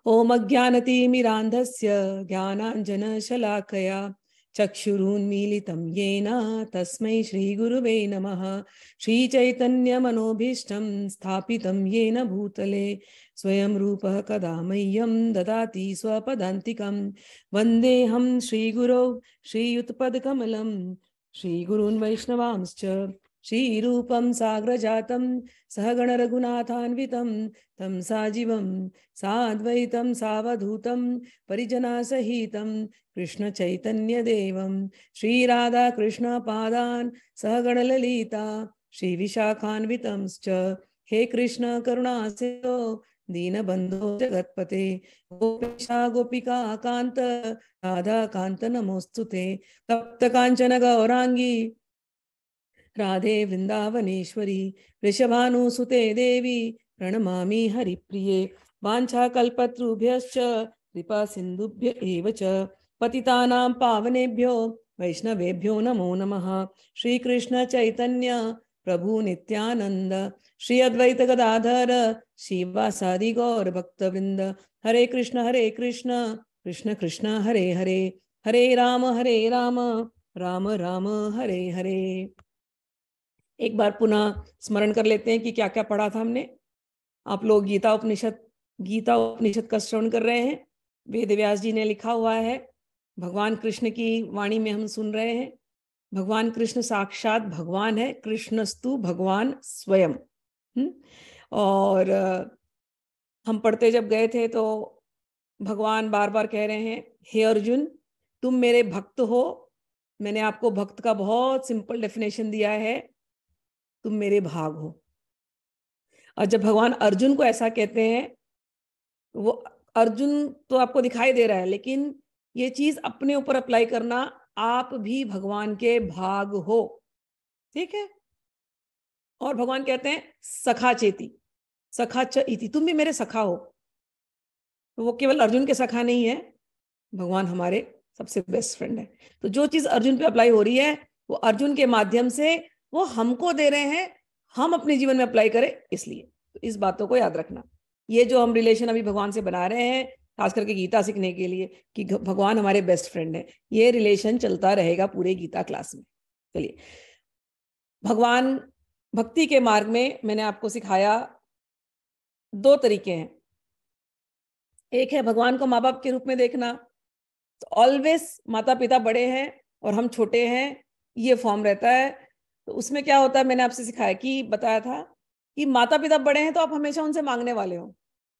ओम अज्ञानतिमिरान्धस्य ज्ञानाञ्जनशलाकया चक्षुरुन्मीलितं येन तस्मै श्रीगुरुवे नमः। श्रीचैतन्यमनोभीष्टं स्थापितं येन भूतले स्वयं रूपः कदा मह्यं ददाति स्वपदान्तिकं। वन्देऽहं श्रीगुरौ श्रीयुतपदकमलं श्रीगुरून् वैष्णवांश्च श्रीरूपं साग्रजातं सहगण रघुनाथान्वितं तं साजीवं साद्वैतं सावधूतं परिजनासहितं कृष्ण चैतन्य देवं श्रीराधा कृष्ण पादान् सहगण ललिता श्री विशाखान्वितंश्च। हे कृष्ण करुणा सिंधो दीनबंधो जगत्पते गोपेशा गोपिका कांत राधा कांत नमोस्तुते। तप्त कांचन गौरांगी राधे वृंदावनेश्वरी वृषभानुसुते देवी प्रणमामि हरिप्रिये। वाञ्छाकल्पतरुभ्यश्च कृपा सिन्धुभ्य एव च पतितानां पावनेभ्यो वैष्णवेभ्यो नमो नमः। श्री कृष्ण चैतन्य प्रभु नित्यानंद श्री अद्वैत गदाधर शिवासादि गौर भक्तवृंद। हरे कृष्ण कृष्ण कृष्ण हरे हरे, हरे राम राम राम हरे हरे। एक बार पुनः स्मरण कर लेते हैं कि क्या क्या पढ़ा था हमने। आप लोग गीता उपनिषद का श्रवण कर रहे हैं। वेद व्यास जी ने लिखा हुआ है, भगवान कृष्ण की वाणी में हम सुन रहे हैं। भगवान कृष्ण साक्षात भगवान है, कृष्णस्तु भगवान स्वयं। और हम पढ़ते जब गए थे तो भगवान बार बार कह रहे हैं, हे अर्जुन तुम मेरे भक्त हो। मैंने आपको भक्त का बहुत सिंपल डेफिनेशन दिया है, तुम मेरे भाग हो। और जब भगवान अर्जुन को ऐसा कहते हैं, वो अर्जुन तो आपको दिखाई दे रहा है, लेकिन ये चीज अपने ऊपर अप्लाई करना, आप भी भगवान के भाग हो, ठीक है। और भगवान कहते हैं सखा चेती सखा च इति, तुम भी मेरे सखा हो। तो वो केवल अर्जुन के सखा नहीं है, भगवान हमारे सबसे बेस्ट फ्रेंड है। तो जो चीज अर्जुन पे अप्लाई हो रही है वो अर्जुन के माध्यम से वो हमको दे रहे हैं, हम अपने जीवन में अप्लाई करें। इसलिए तो इस बातों को याद रखना। ये जो हम रिलेशन अभी भगवान से बना रहे हैं, खास करके गीता सीखने के लिए कि भगवान हमारे बेस्ट फ्रेंड है, ये रिलेशन चलता रहेगा पूरे गीता क्लास में। चलिए, भगवान भक्ति के मार्ग में मैंने आपको सिखाया दो तरीके हैं। एक है भगवान को माँ बाप के रूप में देखना, तो ऑलवेज माता पिता बड़े हैं और हम छोटे हैं, ये फॉर्म रहता है। तो उसमें क्या होता है, मैंने आपसे सिखाया कि बताया था कि माता पिता बड़े हैं तो आप हमेशा उनसे मांगने वाले हो।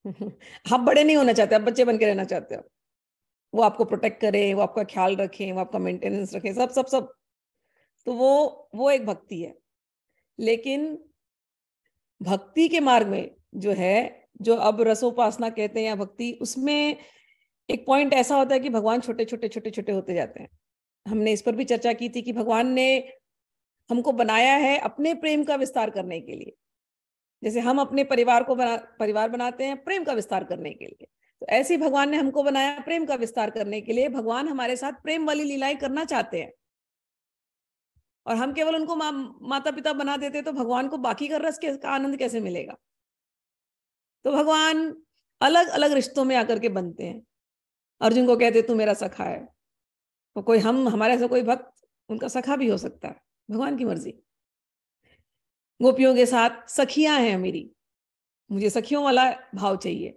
आप बड़े नहीं होना चाहते, आप बच्चे बन के रहना चाहते हो। वो आपको प्रोटेक्ट करें, वो आपका ख्याल रखें, वो आपका मेंटेनेंस रखें, सब सब सब। तो वो एक भक्ति है। लेकिन भक्ति के मार्ग में जो है, जो अब रसोपासना कहते हैं या भक्ति, उसमें एक पॉइंट ऐसा होता है कि भगवान छोटे छोटे छोटे छोटे होते जाते हैं। हमने इस पर भी चर्चा की थी कि भगवान ने हमको बनाया है अपने प्रेम का विस्तार करने के लिए। जैसे हम अपने परिवार को परिवार बनाते हैं प्रेम का विस्तार करने के लिए, तो ऐसे ही भगवान ने हमको बनाया प्रेम का विस्तार करने के लिए। भगवान हमारे साथ प्रेम वाली लीलाएं करना चाहते हैं, और हम केवल उनको माता पिता बना देते तो भगवान को बाकी का रस का आनंद कैसे मिलेगा। तो भगवान अलग अलग रिश्तों में आकर के बनते हैं। अर्जुन को कहते तू मेरा सखा है, तो कोई हमारे ऐसा कोई भक्त उनका सखा भी हो सकता है, भगवान की मर्जी। गोपियों के साथ सखियां हैं मेरी, मुझे सखियों वाला भाव चाहिए।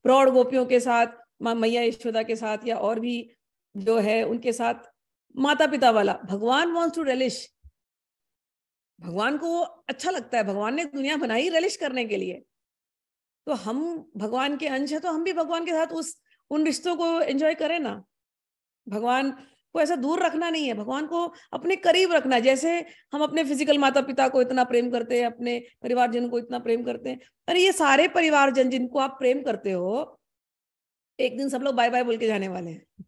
प्रौढ़ गोपियों के साथ, मैया यशोदा के साथ, या और भी जो है उनके साथ माता पिता वाला। भगवान वॉन्ट्स टू रेलिश, भगवान को वो अच्छा लगता है। भगवान ने दुनिया बनाई रेलिश करने के लिए, तो हम भगवान के अंश है, तो हम भी भगवान के साथ उन रिश्तों को एंजॉय करें ना। भगवान को ऐसा दूर रखना नहीं है, भगवान को अपने करीब रखना है। जैसे हम अपने फिजिकल माता पिता को इतना प्रेम करते हैं, अपने परिवारजन को इतना प्रेम करते हैं, अरे ये सारे परिवारजन जिनको आप प्रेम करते हो, एक दिन सब लोग बाय बाय बोल के जाने वाले हैं,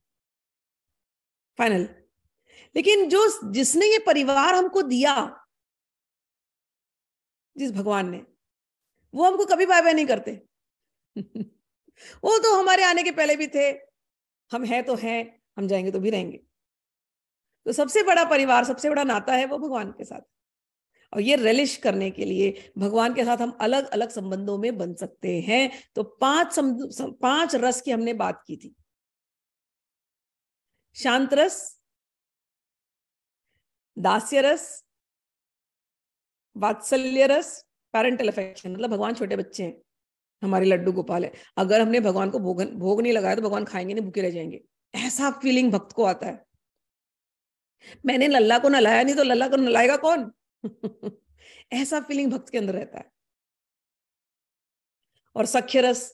फाइनल। लेकिन जिसने ये परिवार हमको दिया, जिस भगवान ने, वो हमको कभी बाय बाय नहीं करते। वो तो हमारे आने के पहले भी थे, हम हैं तो हैं, हम जाएंगे तो भी रहेंगे। तो सबसे बड़ा परिवार, सबसे बड़ा नाता है वो भगवान के साथ। और ये रिलिश करने के लिए भगवान के साथ हम अलग अलग संबंधों में बन सकते हैं। तो पांच रस की हमने बात की थी। शांत रस, दास्य रस, वात्सल्य रस, पैरेंटल अफेक्शन, मतलब भगवान छोटे बच्चे हैं, हमारे लड्डू गोपाल है, अगर हमने भगवान को भोग नहीं लगाया तो भगवान खाएंगे नहीं, भूखे रह जाएंगे, ऐसा फीलिंग भक्त को आता है। मैंने लल्ला को नलाया नहीं तो लल्ला को नलाएगा कौन? ऐसा फीलिंग भक्त के अंदर रहता है। और सख्य रस,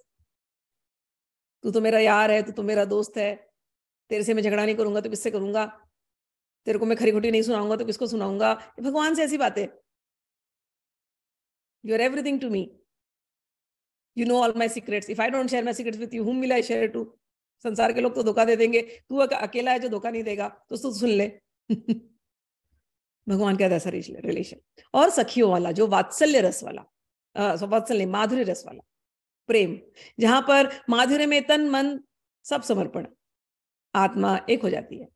तू तो मेरा यार है, तू तो मेरा दोस्त है, तेरे से मैं झगड़ा नहीं करूंगा तो किससे करूंगा, तेरे को मैं खरी खोटी नहीं सुनाऊंगा तो किसको सुनाऊंगा। भगवान से ऐसी बातें, you are everything to me, you know all my secrets, if I don't share my secrets with you whom will I share to. संसार के लोग तो धोखा दे देंगे, तू अकेला है जो धोखा नहीं देगा, तो तू सुन ले। भगवान का ऐसा रिलेशन। और सखियों वाला जो वात्सल्य रस वाला, वात्सल्य माधुर्य रस वाला प्रेम, जहां पर माधुर्य में तन मन सब समर्पण, आत्मा एक हो जाती है।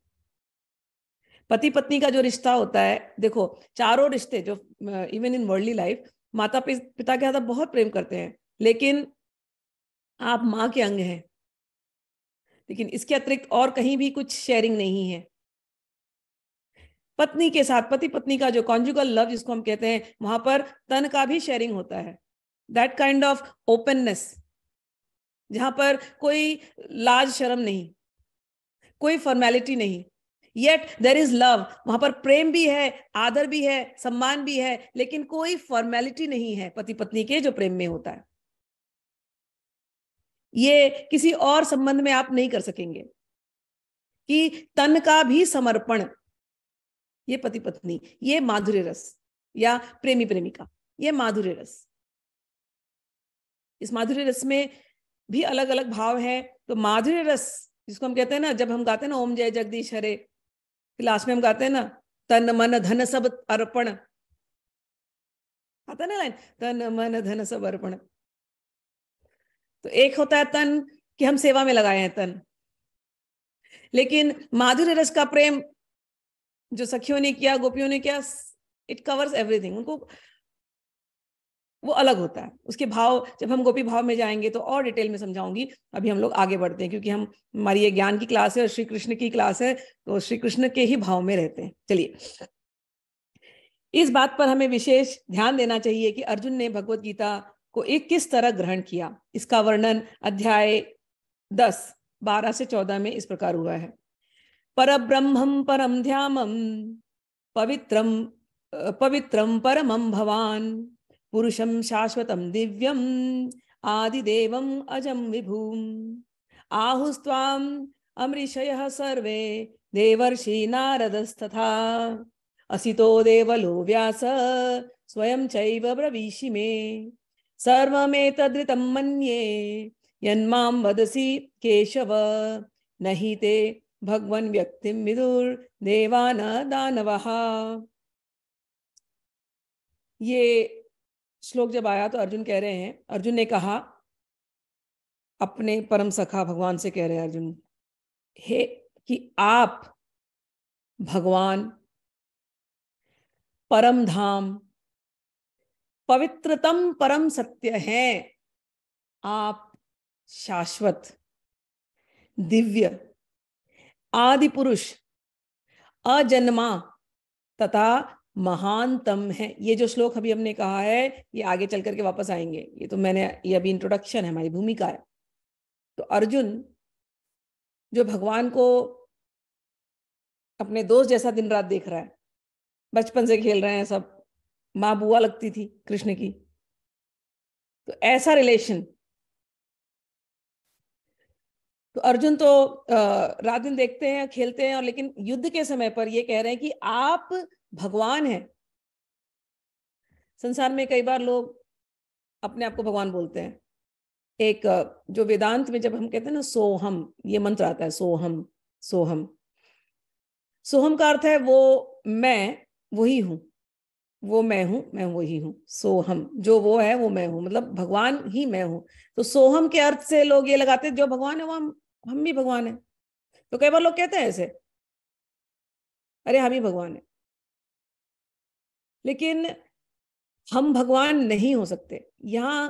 पति पत्नी का जो रिश्ता होता है, देखो चारों रिश्ते जो इवन इन वर्ल्डली लाइफ, माता पिता के साथ बहुत प्रेम करते हैं, लेकिन आप माँ के अंग हैं, लेकिन इसके अतिरिक्त और कहीं भी कुछ शेयरिंग नहीं है। पत्नी के साथ, पति पत्नी का जो कॉन्जुगल लव जिसको हम कहते हैं, वहां पर तन का भी शेयरिंग होता है। दैट काइंड ऑफ ओपननेस, जहां पर कोई लाज शर्म नहीं, कोई फॉर्मेलिटी नहीं, येट देयर इज लव, वहां पर प्रेम भी है, आदर भी है, सम्मान भी है, लेकिन कोई फॉर्मेलिटी नहीं है पति पत्नी के जो प्रेम में होता है। ये किसी और संबंध में आप नहीं कर सकेंगे कि तन का भी समर्पण। ये पति पत्नी, ये माधुर्य रस, या प्रेमी प्रेमिका, ये माधुर्य रस। इस माधुर्य रस में भी अलग अलग भाव है। तो माधुर्य रस जिसको हम कहते हैं ना, जब हम गाते हैं ना ओम जय जगदीश हरे, लास्ट में हम गाते हैं ना तन मन धन सब अर्पण, आता ना लाइन, तन मन धन सब अर्पण। तो एक होता है तन कि हम सेवा में लगाए हैं तन, लेकिन माधुर्य रस का प्रेम जो सखियों ने किया, गोपियों ने किया, इट कवर्स एवरीथिंग। उनको वो अलग होता है, उसके भाव जब हम गोपी भाव में जाएंगे तो और डिटेल में समझाऊंगी। अभी हम लोग आगे बढ़ते हैं, क्योंकि हमारी ये ज्ञान की क्लास है और श्री कृष्ण की क्लास है, तो श्री कृष्ण के ही भाव में रहते हैं। चलिए, इस बात पर हमें विशेष ध्यान देना चाहिए कि अर्जुन ने भगवत गीता को एक किस तरह ग्रहण किया। इसका वर्णन अध्याय 10 12 से 14 में इस प्रकार हुआ है। परब्रह्मं परम ध्यामं पवित्रम पवित्रम परमं भवान पुरुषं शाश्वतं दिव्यं आदिदेवं अजं विभुम् आहुस्त्वाम् अमृषयः सर्वे देवर्षि नारदस्तथा असितो देवलो व्यास स्वयं चैव ब्रवीषि मे सर्वमेतद्रितं मन्ये यन्मां वदसि केशव नहि ते भगवन् व्यक्तिं विदुर्देवान दानवः। ये श्लोक जब आया तो अर्जुन कह रहे हैं, अर्जुन ने कहा अपने परम सखा भगवान से, कह रहे हैं अर्जुन हे कि आप भगवान, परम धाम, पवित्रतम परम सत्य हैं, आप शाश्वत, दिव्य, आदि पुरुष, अजन्मा तथा महानतम है। ये जो श्लोक अभी हमने कहा है, ये आगे चल करके वापस आएंगे, ये तो मैंने, ये अभी इंट्रोडक्शन है, हमारी भूमिका है। तो अर्जुन जो भगवान को अपने दोस्त जैसा दिन रात देख रहा है, बचपन से खेल रहे हैं सब, माँ बुआ लगती थी कृष्ण की, तो ऐसा रिलेशन। तो अर्जुन तो रात दिन देखते हैं, खेलते हैं, और लेकिन युद्ध के समय पर ये कह रहे हैं कि आप भगवान हैं। संसार में कई बार लोग अपने आप को भगवान बोलते हैं। एक जो वेदांत में जब हम कहते हैं ना सोहम, ये मंत्र आता है, सोहम सोहम। सोहम का अर्थ है वो मैं वही हूं, वो मैं हूं, मैं वही हूं। सोहम, जो वो है वो मैं हूं, मतलब भगवान ही मैं हूं। तो सोहम के अर्थ से लोग ये लगाते हैं जो भगवान है वो हम भी भगवान है। तो कई बार लोग कहते हैं ऐसे, अरे हम ही भगवान है। लेकिन हम भगवान नहीं हो सकते। यहां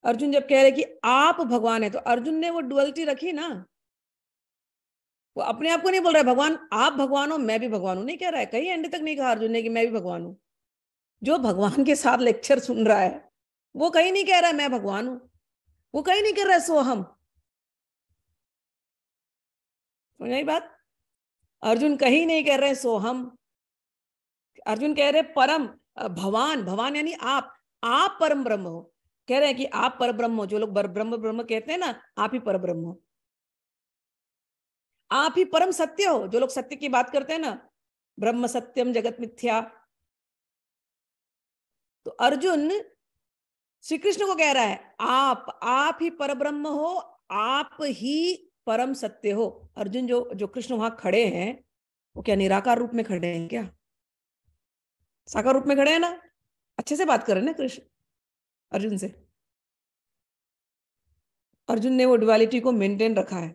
अर्जुन जब कह रहे कि आप भगवान है, तो अर्जुन ने वो डुअलिटी रखी ना, वो अपने आप को नहीं बोल रहा है भगवान आप भगवान हो मैं भी भगवान हूं, नहीं कह रहा है, कहीं एंड तक नहीं कहा अर्जुन ने कि मैं भी भगवान हूं। जो भगवान के साथ लेक्चर सुन रहा है वो कहीं नहीं कह रहा है मैं भगवान हूं, वो कहीं नहीं कह रहा है सोहम। समझ आई बात? अर्जुन कहीं नहीं कह रहे सोहम, अर्जुन कह रहे परम भवान, भवान यानी आप परम ब्रह्म हो। कह रहे हैं कि आप पर ब्रह्म हो, जो लोग ब्रह्म ब्रह्म कहते हैं ना, आप ही पर ब्रह्म हो, आप ही परम सत्य हो। जो लोग सत्य की बात करते हैं ना, ब्रह्म सत्यम जगत मिथ्या, तो अर्जुन श्री कृष्ण को कह रहा है आप ही पर ब्रह्म हो, आप ही परम सत्य हो। अर्जुन जो जो कृष्ण वहां खड़े हैं वो क्या निराकार रूप में खड़े हैं क्या? साकार रूप में खड़े हैं ना? अच्छे से बात कर रहे हैं ना कृष्ण अर्जुन से। अर्जुन ने वो डुअलिटी को मेंटेन रखा है,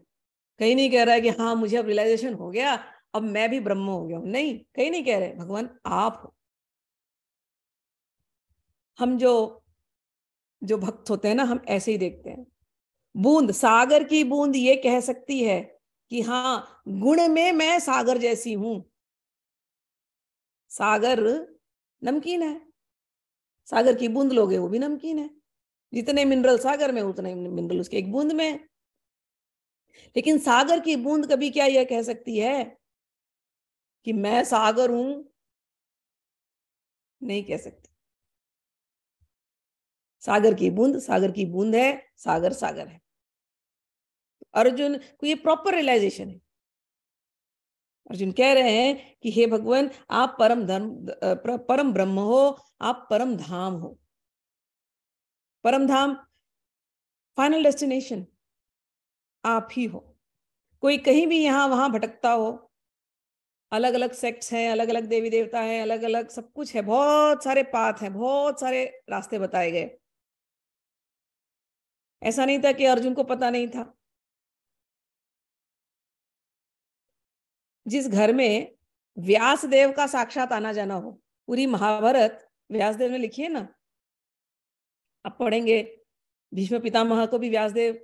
कहीं नहीं कह रहा है कि हाँ मुझे अब रियलाइजेशन हो गया, अब मैं भी ब्रह्म हो गया हूं, नहीं, कहीं नहीं कह रहे भगवान आप हो। हम जो जो भक्त होते हैं ना, हम ऐसे ही देखते हैं। बूंद, सागर की बूंद ये कह सकती है कि हाँ गुण में मैं सागर जैसी हूं। सागर नमकीन है, सागर की बूंद लोगे वो भी नमकीन है, जितने मिनरल सागर में उतने मिनरल उसके एक बूंद में। लेकिन सागर की बूंद कभी क्या यह कह सकती है कि मैं सागर हूं? नहीं कह सकती। सागर की बूंद है, सागर सागर है। अर्जुन को ये प्रॉपर रियलाइजेशन है। अर्जुन कह रहे हैं कि हे भगवान आप परम ब्रह्म हो, आप परम धाम हो। परम धाम फाइनल डेस्टिनेशन आप ही हो। कोई कहीं भी यहां वहां भटकता हो, अलग अलग सेक्ट्स हैं, अलग अलग देवी देवता हैं, अलग अलग सब कुछ है, बहुत सारे पाथ हैं, बहुत सारे रास्ते बताए गए। ऐसा नहीं था कि अर्जुन को पता नहीं था। जिस घर में व्यास देव का साक्षात आना जाना हो, पूरी महाभारत व्यास देव ने लिखी है ना, आप पढ़ेंगे भीष्म पितामह को भी व्यासदेव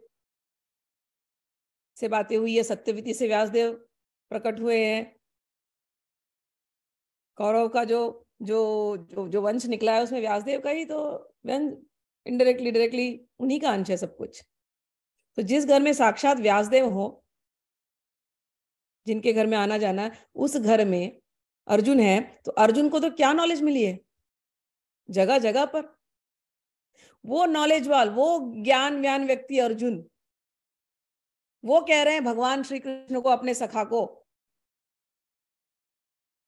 से बातें हुई है, सत्यवती से व्यासदेव प्रकट हुए हैं। कौरव का जो जो जो जो वंश निकला है उसमें व्यासदेव का ही तो वंश, इनडायरेक्टली डायरेक्टली उन्हीं का अंश है सब कुछ। तो जिस घर में साक्षात व्यासदेव हो, जिनके घर में आना जाना, उस घर में अर्जुन है, तो अर्जुन को तो क्या नॉलेज मिली है जगह जगह पर। वो नॉलेजवाल, वो ज्ञान व्यान व्यक्ति अर्जुन, वो कह रहे हैं भगवान श्री कृष्ण को, अपने सखा को,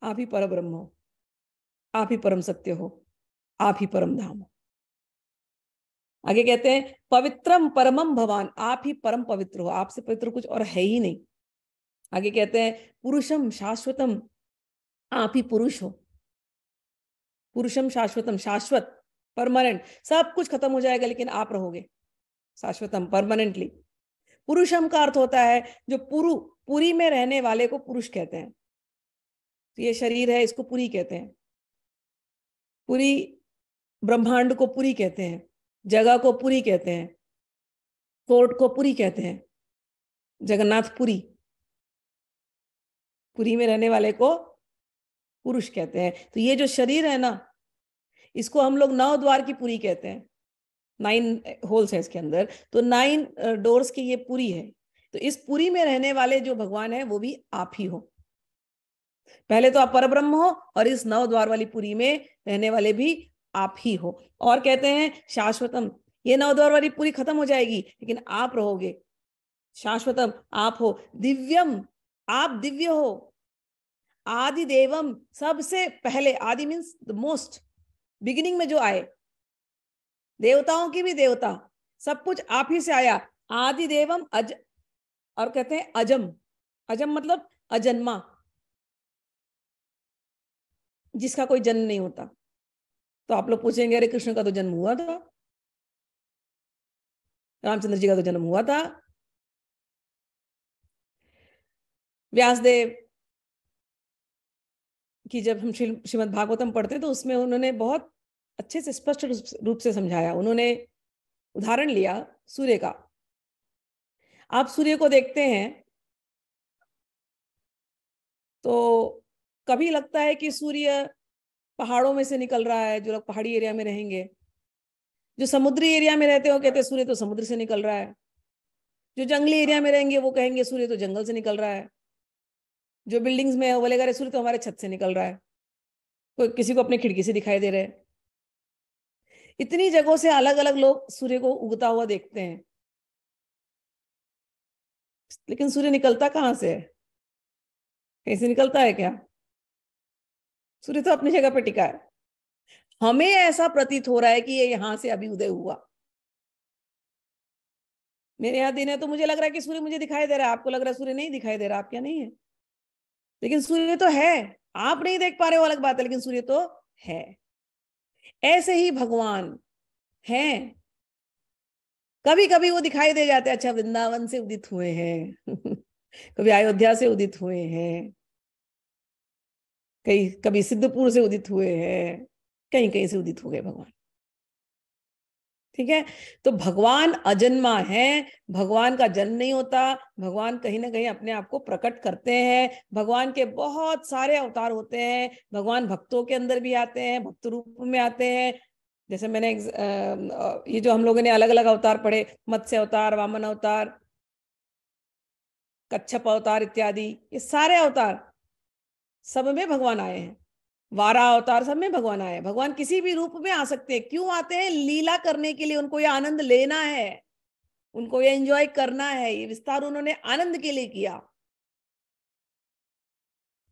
आप ही पर ब्रह्म हो, आप ही परम सत्य हो, आप ही परम धाम हो। आगे कहते हैं पवित्रम परमम भवान, आप ही परम पवित्र हो, आपसे पवित्र कुछ और है ही नहीं। आगे कहते हैं पुरुषम शाश्वतम, आप ही पुरुष हो। पुरुषम शाश्वतम, शाश्वत, परमानेंट, सब कुछ खत्म हो जाएगा लेकिन आप रहोगे शाश्वतम, परमानेंटली। पुरुषम का अर्थ होता है जो पुरी में रहने वाले को पुरुष कहते हैं। तो ये शरीर है, इसको पुरी कहते हैं। पुरी, ब्रह्मांड को पुरी कहते हैं, जगह को पुरी कहते हैं, कोर्ट को पुरी कहते हैं, जगन्नाथपुरी, पुरी में रहने वाले को पुरुष कहते हैं। तो ये जो शरीर है ना, इसको हम लोग 9 द्वार की पुरी कहते हैं। 9 होल्स है इसके अंदर, तो 9 डोर्स की ये पुरी है। तो इस पुरी में रहने वाले जो भगवान है वो भी आप ही हो। पहले तो आप परब्रह्म हो और इस 9 द्वार वाली पुरी में रहने वाले भी आप ही हो। और कहते हैं शाश्वतम, ये 9 द्वार वाली पुरी खत्म हो जाएगी लेकिन आप रहोगे। शाश्वतम आप हो। दिव्यम, आप दिव्य हो। आदि देवम, सबसे पहले, आदि मीन्स द मोस्ट, बिगिनिंग में जो आए, देवताओं की भी देवता, सब कुछ आप ही से आया। आदि देवम अज, और कहते हैं अजम, अजम मतलब अजन्मा, जिसका कोई जन्म नहीं होता। तो आप लोग पूछेंगे अरे कृष्ण का तो जन्म हुआ था, रामचंद्र जी का तो जन्म हुआ था। व्यासदेव कि जब हम श्रीमद् भागवतम पढ़ते हैं तो उसमें उन्होंने बहुत अच्छे से स्पष्ट रूप से समझाया। उन्होंने उदाहरण लिया सूर्य का। आप सूर्य को देखते हैं तो कभी लगता है कि सूर्य पहाड़ों में से निकल रहा है, जो लोग पहाड़ी एरिया में रहेंगे। जो समुद्री एरिया में रहते हो कहते हैं सूर्य तो समुद्र से निकल रहा है। जो जंगली एरिया में रहेंगे वो कहेंगे सूर्य तो जंगल से निकल रहा है। जो बिल्डिंग्स में है वो बोलेगा सूर्य तो हमारे छत से निकल रहा है, कोई किसी को अपनी खिड़की से दिखाई दे रहे हैं। इतनी जगहों से अलग अलग लोग सूर्य को उगता हुआ देखते हैं, लेकिन सूर्य निकलता कहाँ से है? कहीं से निकलता है क्या? सूर्य तो अपनी जगह पे टिका है। हमें ऐसा प्रतीत हो रहा है कि ये यहां से अभी उदय हुआ। मेरे यहाँ दिन है तो मुझे लग रहा है कि सूर्य मुझे दिखाई दे रहा है, आपको लग रहा है सूर्य नहीं दिखाई दे रहा। आप क्या नहीं है, लेकिन सूर्य तो है। आप नहीं देख पा रहे हो अलग बात है, लेकिन सूर्य तो है। ऐसे ही भगवान हैं। कभी कभी वो दिखाई दे जाते हैं, अच्छा वृंदावन से उदित हुए हैं कभी अयोध्या से उदित हुए हैं, कहीं कभी सिद्धपुर से उदित हुए हैं, कहीं कहीं से उदित हो गए भगवान। ठीक है, तो भगवान अजन्मा है, भगवान का जन्म नहीं होता। भगवान कहीं ना कहीं अपने आप को प्रकट करते हैं। भगवान के बहुत सारे अवतार होते हैं। भगवान भक्तों के अंदर भी आते हैं, भक्त रूप में आते हैं। जैसे मैंने ये जो हम लोगों ने अलग अलग अवतार पढ़े, मत्स्य अवतार, वामन अवतार, कच्छप अवतार इत्यादि, ये सारे अवतार सब में भगवान आए हैं। वारा अवतार सब में भगवान आए। भगवान किसी भी रूप में आ सकते हैं। क्यों आते हैं? लीला करने के लिए। उनको ये आनंद लेना है, उनको ये एंजॉय करना है। ये विस्तार उन्होंने आनंद के लिए किया,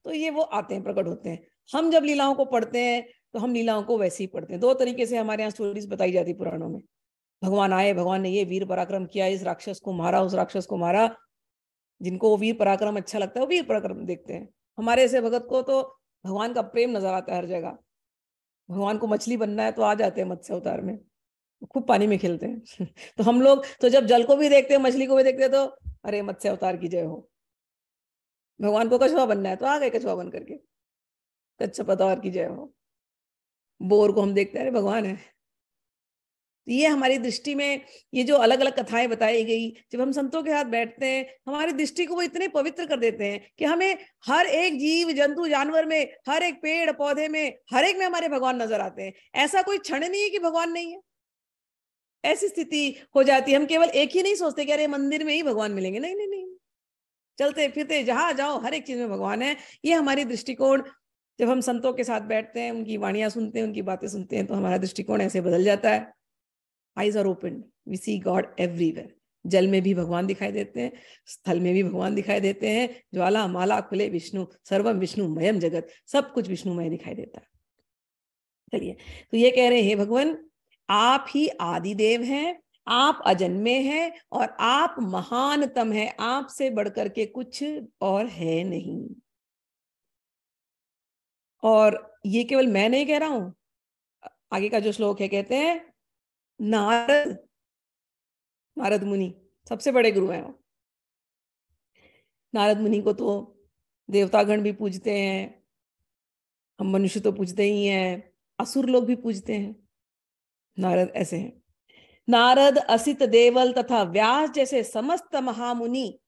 तो ये वो आते हैं, प्रकट होते हैं। हम जब लीलाओं को पढ़ते हैं तो हम लीलाओं को वैसे ही पढ़ते हैं। दो तरीके से हमारे यहाँ स्टोरीज बताई जाती पुराणों में। भगवान आए, भगवान ने ये वीर पराक्रम किया, इस राक्षस को मारा, उस राक्षस को मारा। जिनको वो वीर पराक्रम अच्छा लगता है वो वीर पराक्रम देखते हैं। हमारे ऐसे भगत को तो भगवान का प्रेम नजर आता है हर जगह। भगवान को मछली बनना है तो आ जाते हैं मत्स्य अवतार में, खूब पानी में खेलते हैं तो हम लोग तो जब जल को भी देखते हैं, मछली को भी देखते हैं, तो अरे मत्स्य अवतार की जय हो। भगवान को कछुआ बनना है तो आ गए कछुआ बन करके, कच्छप अवतार की जय हो। बोर को हम देखते हैं अरे भगवान है। ये हमारी दृष्टि में ये जो अलग अलग कथाएं बताई गई, जब हम संतों के साथ बैठते हैं, हमारी दृष्टि को वो इतने पवित्र कर देते हैं कि हमें हर एक जीव जंतु जानवर में, हर एक पेड़ पौधे में, हर एक में हमारे भगवान नजर आते हैं। ऐसा कोई क्षण नहीं है कि भगवान नहीं है। ऐसी स्थिति हो जाती है। हम केवल एक ही नहीं सोचते कि अरे मंदिर में ही भगवान मिलेंगे। नहीं नहीं नहीं, चलते फिरते जहां जाओ हर एक चीज में भगवान है। ये हमारी दृष्टिकोण, जब हम संतों के साथ बैठते हैं, उनकी वाणियां सुनते हैं, उनकी बातें सुनते हैं, तो हमारा दृष्टिकोण ऐसे बदल जाता है। Eyes are open, we see god everywhere. जल में भी भगवान दिखाई देते हैं, स्थल में भी भगवान दिखाई देते हैं। ज्वाला माला खुले विष्णु, सर्वम विष्णुमयम जगत, सब कुछ विष्णुमय दिखाई देता है। चलिए, तो ये कह रहे हैं भगवान आप ही आदिदेव हैं, आप अजन्मे हैं और आप महानतम हैं। आपसे बढ़कर के कुछ और है नहीं। और ये केवल मैं नहीं कह रहा हूं, आगे का जो श्लोक है कहते हैं नारद, नारद मुनि सबसे बड़े गुरु हैं। नारद मुनि को तो देवतागण भी पूजते हैं, हम मनुष्य तो पूजते ही हैं, असुर लोग भी पूजते हैं। नारद ऐसे हैं। नारद, असित, देवल तथा व्यास जैसे समस्त महामुनि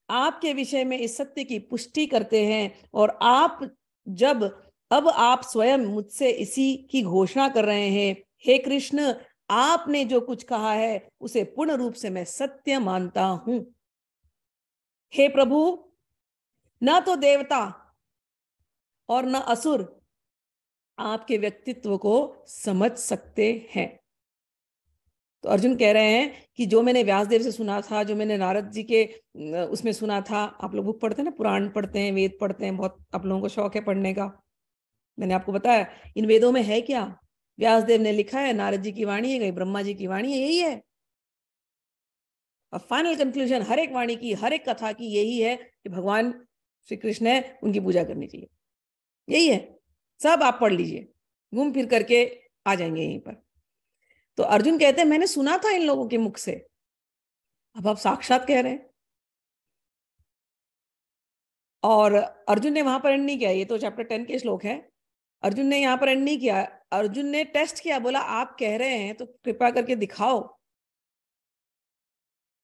आपके विषय में इस सत्य की पुष्टि करते हैं। और आप जब अब आप स्वयं मुझसे इसी की घोषणा कर रहे हैं, हे कृष्ण, आपने जो कुछ कहा है उसे पूर्ण रूप से मैं सत्य मानता हूं। हे प्रभु, न तो देवता और न असुर आपके व्यक्तित्व को समझ सकते हैं। तो अर्जुन कह रहे हैं कि जो मैंने व्यासदेव से सुना था, जो मैंने नारद जी के उसमें सुना था। आप लोग बुक पढ़ते हैं ना, पुराण पढ़ते हैं, वेद पढ़ते हैं, बहुत आप लोगों को शौक है पढ़ने का। मैंने आपको बताया इन वेदों में है क्या, व्यासदेव ने लिखा है, नारद जी की वाणी है, गई ब्रह्मा जी की वाणी है, यही है। और फाइनल कंक्लूजन हर एक वाणी की, हर एक कथा की यही है कि भगवान श्री कृष्ण है, उनकी पूजा करनी चाहिए। यही है। सब आप पढ़ लीजिए, घूम फिर करके आ जाएंगे यहीं पर। तो अर्जुन कहते हैं मैंने सुना था इन लोगों के मुख से, अब आप साक्षात कह रहे हैं। और अर्जुन ने वहां पर एंड नहीं किया, ये तो चैप्टर 10 के श्लोक है। अर्जुन ने यहाँ पर एंड नहीं किया, अर्जुन ने टेस्ट किया, बोला आप कह रहे हैं तो कृपा करके दिखाओ।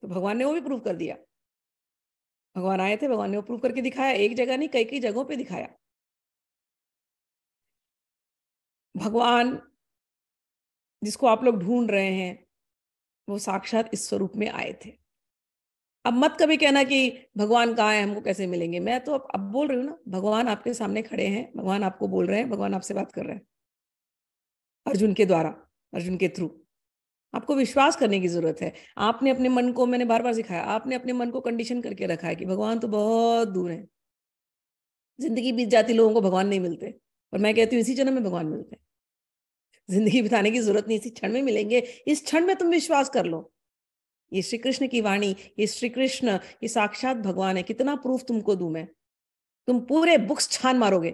तो भगवान ने वो भी प्रूव कर दिया। भगवान आए थे, भगवान ने वो प्रूव करके दिखाया, एक जगह नहीं कई कई जगहों पे दिखाया। भगवान जिसको आप लोग ढूंढ रहे हैं वो साक्षात इस स्वरूप में आए थे। अब मत कभी कहना कि भगवान कहाँ है, हमको कैसे मिलेंगे। मैं तो अब बोल रही हूँ ना, भगवान आपके सामने खड़े हैं, भगवान आपको बोल रहे हैं, भगवान आपसे बात कर रहे हैं अर्जुन के द्वारा, अर्जुन के थ्रू। आपको विश्वास करने की जरूरत है। आपने अपने मन को, मैंने बार बार सिखाया, आपने अपने मन को कंडीशन करके रखा है कि भगवान तो बहुत दूर है, जिंदगी बीत जाती, लोगों को भगवान नहीं मिलते। और मैं कहती हूँ इसी जन्म में भगवान मिलते हैं। जिंदगी बिताने की जरूरत नहीं, इसी क्षण में मिलेंगे। इस क्षण में तुम विश्वास कर लो, ये श्री कृष्ण की वाणी, ये श्री कृष्ण, ये साक्षात भगवान है। कितना प्रूफ तुमको दूं मैं, तुम पूरे बुक्स छान मारोगे।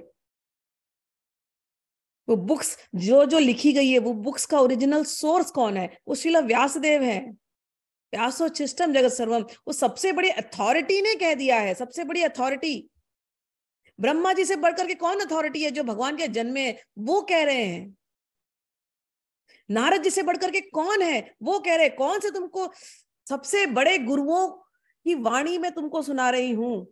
वो बुक्स जो जो लिखी गई है, वो बुक्स का ओरिजिनल सोर्स कौन है? वो श्रील व्यासदेव है। व्यासोच्छिष्टम जगत सर्वम, वो सबसे बड़ी अथॉरिटी ने कह दिया है, सबसे बड़ी अथॉरिटी। ब्रह्मा जी से बढ़कर के कौन अथॉरिटी है? जो भगवान के जन्म में वो कह रहे हैं। नारद जी से बढ़कर के कौन है? वो कह रहे हैं। कौन से तुमको सबसे बड़े गुरुओं की वाणी में तुमको सुना रही हूं,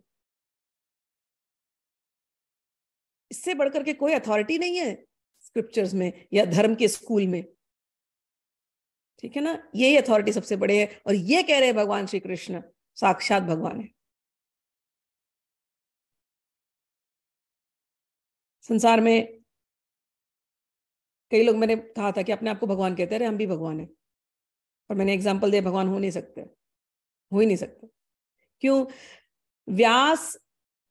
इससे बढ़कर के कोई अथॉरिटी नहीं है स्क्रिप्चर्स में या धर्म के स्कूल में। ठीक है ना, यही अथॉरिटी सबसे बड़े है। और ये कह रहे हैं भगवान श्री कृष्ण साक्षात भगवान है। संसार में कई लोग, मैंने कहा था कि अपने आप को भगवान कहते हैं, हम भी भगवान है। और मैंने एग्जाम्पल दिया, भगवान हो नहीं सकते, हो ही नहीं सकते। क्यों? व्यास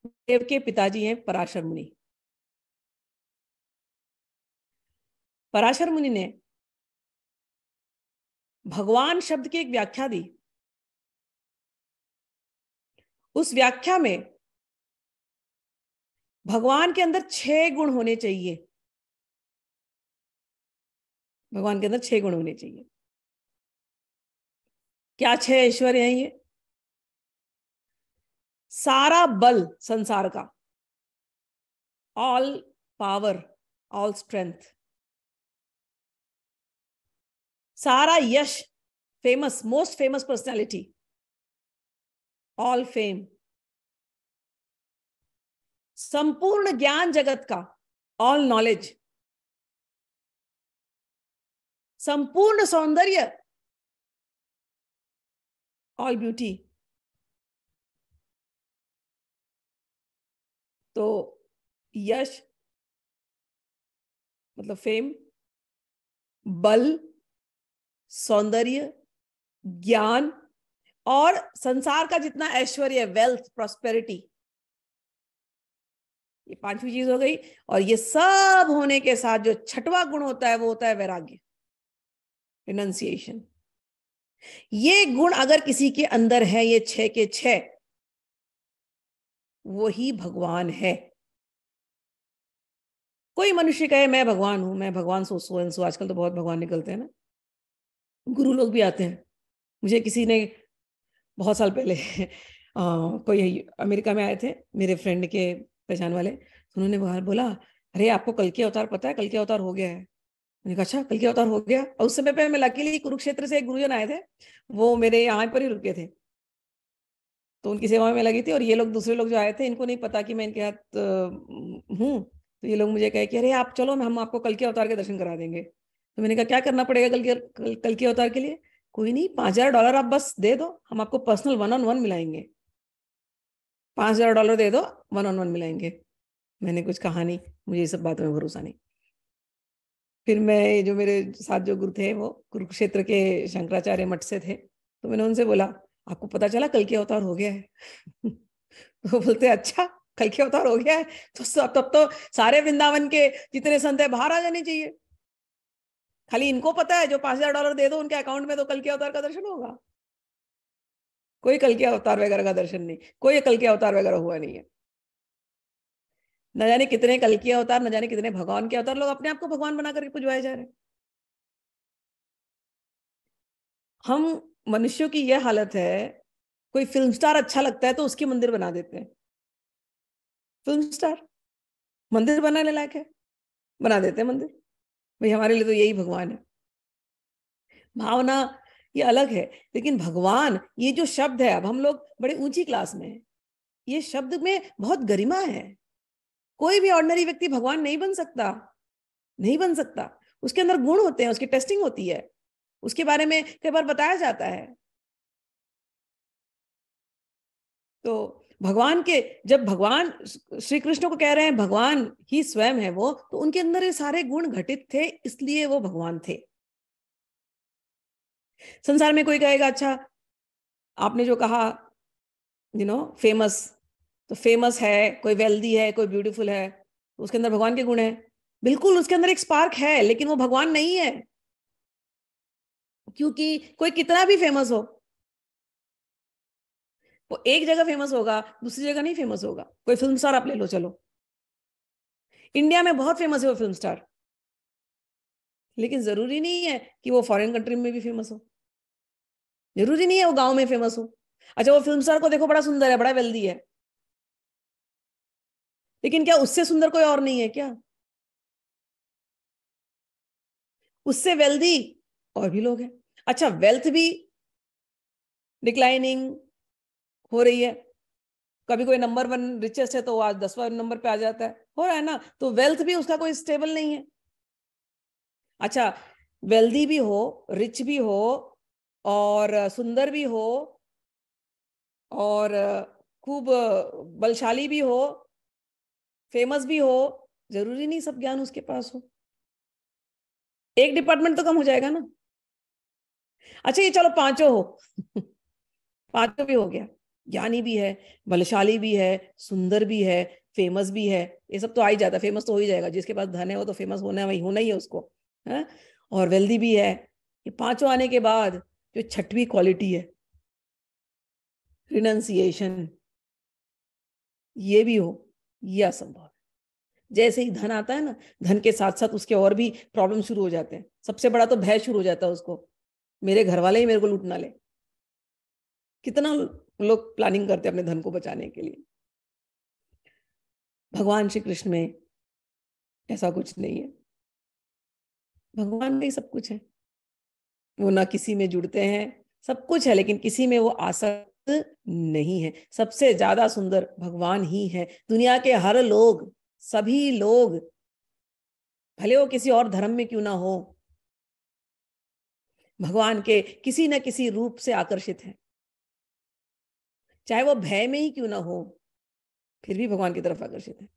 देव के पिताजी हैं पराशर मुनि। पराशर मुनि ने भगवान शब्द की एक व्याख्या दी। उस व्याख्या में भगवान के अंदर 6 गुण होने चाहिए। भगवान के अंदर 6 गुण होने चाहिए। क्या 6 ऐश्वर्य हैं ये? सारा बल संसार का, ऑल पावर, ऑल स्ट्रेंथ, सारा यश, famous, most famous personality, all fame, संपूर्ण ज्ञान जगत का, ऑल नॉलेज, संपूर्ण सौंदर्य, ऑल ब्यूटी। तो यश मतलब फेम, बल, सौंदर्य, ज्ञान और संसार का जितना ऐश्वर्य, वेल्थ, प्रॉस्पेरिटी, ये 5वीं चीज हो गई। और ये सब होने के साथ जो 6वां गुण होता है वो होता है वैराग्य, रिनंसिएशन। ये गुण अगर किसी के अंदर है, ये 6 के 6, वही भगवान है। कोई मनुष्य कहे मैं भगवान हूं, मैं भगवान सो, आजकल तो बहुत भगवान निकलते हैं ना, गुरु लोग भी आते हैं। मुझे किसी ने बहुत साल पहले कोई अमेरिका में आए थे मेरे फ्रेंड के पहचान वाले, तो उन्होंने बोला अरे आपको कल के अवतार पता है? कल के अवतार हो गया है। मैंने कहा अच्छा, कल के अवतार हो गया? और उस समय पे मैं लकीली कुरुक्षेत्र से एक गुरुजन आए थे, वो मेरे यहाँ पर ही रुके थे, तो उनकी सेवा में लगी थी। और ये लोग, दूसरे लोग जो आए थे, इनको नहीं पता कि मैं इनके हाथ हूँ। तो ये लोग मुझे कहे कि अरे आप चलो, हम आपको कल के अवतार के दर्शन करा देंगे। तो मैंने कहा क्या करना पड़ेगा कल के अवतार के लिए? कोई नहीं, $5000 आप बस दे दो, हम आपको पर्सनल 1-on-1 मिलाएंगे। $5000 दे दो, 1-on-1 मिलाएंगे। मैंने कुछ कहा नहीं, मुझे ये सब बातों में भरोसा नहीं। फिर मैं, जो मेरे साथ जो गुरु थे वो कुरुक्षेत्र के शंकराचार्य मठ से थे, तो मैंने उनसे बोला आपको पता चला कल के अवतार हो गया है? तो बोलते अच्छा, कल के अवतार हो गया है तो तब तो सारे वृंदावन के जितने संत है बाहर आ जाने चाहिए। खाली इनको पता है, जो $5000 दे दो उनके अकाउंट में तो कल के अवतार का दर्शन होगा। कोई कल के अवतार वगैरह का दर्शन नहीं, कोई कल के अवतार वगैरह हुआ नहीं है। न जाने कितने कल के अवतार, न जाने कितने भगवान के अवतार, लोग अपने आप को भगवान बना करके पुजवाए जा रहे हैं। हम मनुष्यों की यह हालत है, कोई फिल्म स्टार अच्छा लगता है तो उसकी मंदिर बना देते हैं। फिल्म स्टार मंदिर बनाने लायक है? बना देते हैं मंदिर। भाई हमारे लिए तो यही भगवान है। भावना ये अलग है, लेकिन भगवान ये जो शब्द है, अब हम लोग बड़े ऊंची क्लास में हैं, ये शब्द में बहुत गरिमा है। कोई भी ऑर्डिनरी व्यक्ति भगवान नहीं बन सकता, नहीं बन सकता। उसके अंदर गुण होते हैं, उसकी टेस्टिंग होती है, उसके बारे में कई बार बताया जाता है। तो भगवान के, जब भगवान श्री कृष्ण को कह रहे हैं भगवान ही स्वयं है वो, तो उनके अंदर ये सारे गुण घटित थे, इसलिए वो भगवान थे। संसार में कोई कहेगा अच्छा आपने जो कहा फेमस, तो फेमस है, कोई वेल्दी है, कोई ब्यूटीफुल है, तो उसके अंदर भगवान के गुण है। बिल्कुल उसके अंदर एक स्पार्क है, लेकिन वो भगवान नहीं है। क्योंकि कोई कितना भी फेमस हो, वो एक जगह फेमस होगा, दूसरी जगह नहीं फेमस होगा। कोई फिल्म स्टार आप ले लो, चलो इंडिया में बहुत फेमस है वो फिल्म स्टार, लेकिन जरूरी नहीं है कि वो फॉरेन कंट्री में भी फेमस हो, जरूरी नहीं है वो गांव में फेमस हो। अच्छा वो फिल्म स्टार को देखो बड़ा सुंदर है, बड़ा वेल्दी है, लेकिन क्या उससे सुंदर कोई और नहीं है क्या? उससे वेल्दी और भी लोग हैं। अच्छा वेल्थ भी डिक्लाइनिंग हो रही है, कभी कोई नंबर वन रिचेस्ट है तो आज 10वां नंबर पे आ जाता है, हो रहा है ना। तो वेल्थ भी उसका कोई स्टेबल नहीं है। अच्छा वेल्दी भी हो, रिच भी हो, और सुंदर भी हो, और खूब बलशाली भी हो, फेमस भी हो, जरूरी नहीं सब ज्ञान उसके पास हो। एक डिपार्टमेंट तो कम हो जाएगा ना। अच्छा ये चलो पांचों हो पांचों भी हो गया, ज्ञानी भी है, बलशाली भी है, सुंदर भी है, फेमस भी है। ये सब तो आ ही जाता है, फेमस तो हो ही जाएगा, जिसके पास धन है वो तो फेमस होना, वही होना ही है उसको, है। और वेल्दी भी है। ये पांचों आने के बाद जो छठवीं क्वालिटी है, रिनंसिएशन, ये भी हो, ये असंभव है। जैसे ही धन आता है ना, धन के साथ साथ उसके और भी प्रॉब्लम शुरू हो जाते हैं। सबसे बड़ा तो भय शुरू हो जाता है उसको, मेरे घर वाले ही मेरे को लूट ना ले। कितना लोग प्लानिंग करते हैं अपने धन को बचाने के लिए। भगवान श्री कृष्ण में ऐसा कुछ नहीं है, भगवान में ही सब कुछ है। वो ना किसी में जुड़ते हैं, सब कुछ है लेकिन किसी में वो आसक्त नहीं है। सबसे ज्यादा सुंदर भगवान ही है। दुनिया के हर लोग, सभी लोग, भले वो किसी और धर्म में क्यों ना हो, भगवान के किसी न किसी रूप से आकर्षित है। चाहे वो भय में ही क्यों ना हो, फिर भी भगवान की तरफ आकर्षित है।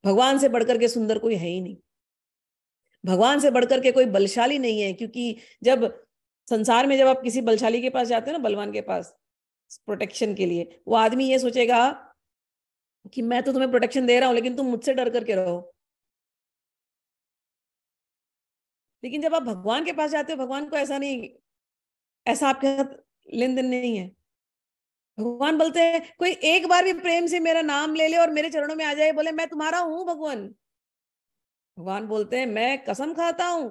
भगवान से बढ़कर के सुंदर कोई है ही नहीं, भगवान से बढ़कर के कोई बलशाली नहीं है। क्योंकि जब संसार में जब आप किसी बलशाली के पास जाते हो ना, बलवान के पास प्रोटेक्शन के लिए, वो आदमी ये सोचेगा कि मैं तो तुम्हें प्रोटेक्शन दे रहा हूं, लेकिन तुम मुझसे डर करके रहो। लेकिन जब आप भगवान के पास जाते हो, भगवान को ऐसा नहीं, ऐसा आपके साथ लेन देन नहीं है। भगवान बोलते हैं कोई एक बार भी प्रेम से मेरा नाम ले ले और मेरे चरणों में आ जाए, बोले मैं तुम्हारा हूं भगवान, भगवान बोलते हैं मैं कसम खाता हूं,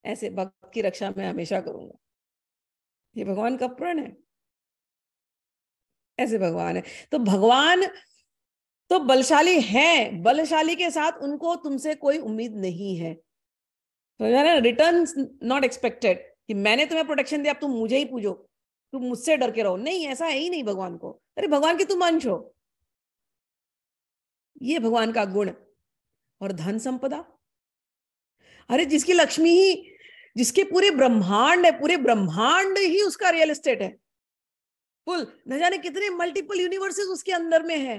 ऐसे भक्त की रक्षा मैं हमेशा करूंगा। ये भगवान का प्रण है, ऐसे भगवान है। तो भगवान तो बलशाली है, बलशाली के साथ उनको तुमसे कोई उम्मीद नहीं है। तो रिटर्न नॉट एक्सपेक्टेड, कि मैंने तुम्हें प्रोटेक्शन दिया अब तुम मुझे ही पूजो, तुम मुझसे डर के रहो, नहीं, ऐसा है ही नहीं भगवान को। अरे भगवान की तुम अंश हो, ये भगवान का गुण। और धन संपदा, अरे जिसकी लक्ष्मी ही, जिसके पूरे ब्रह्मांड है, पूरे ब्रह्मांड ही उसका रियल एस्टेट है, फुल, न जाने कितने मल्टीपल यूनिवर्सेस उसके अंदर में है।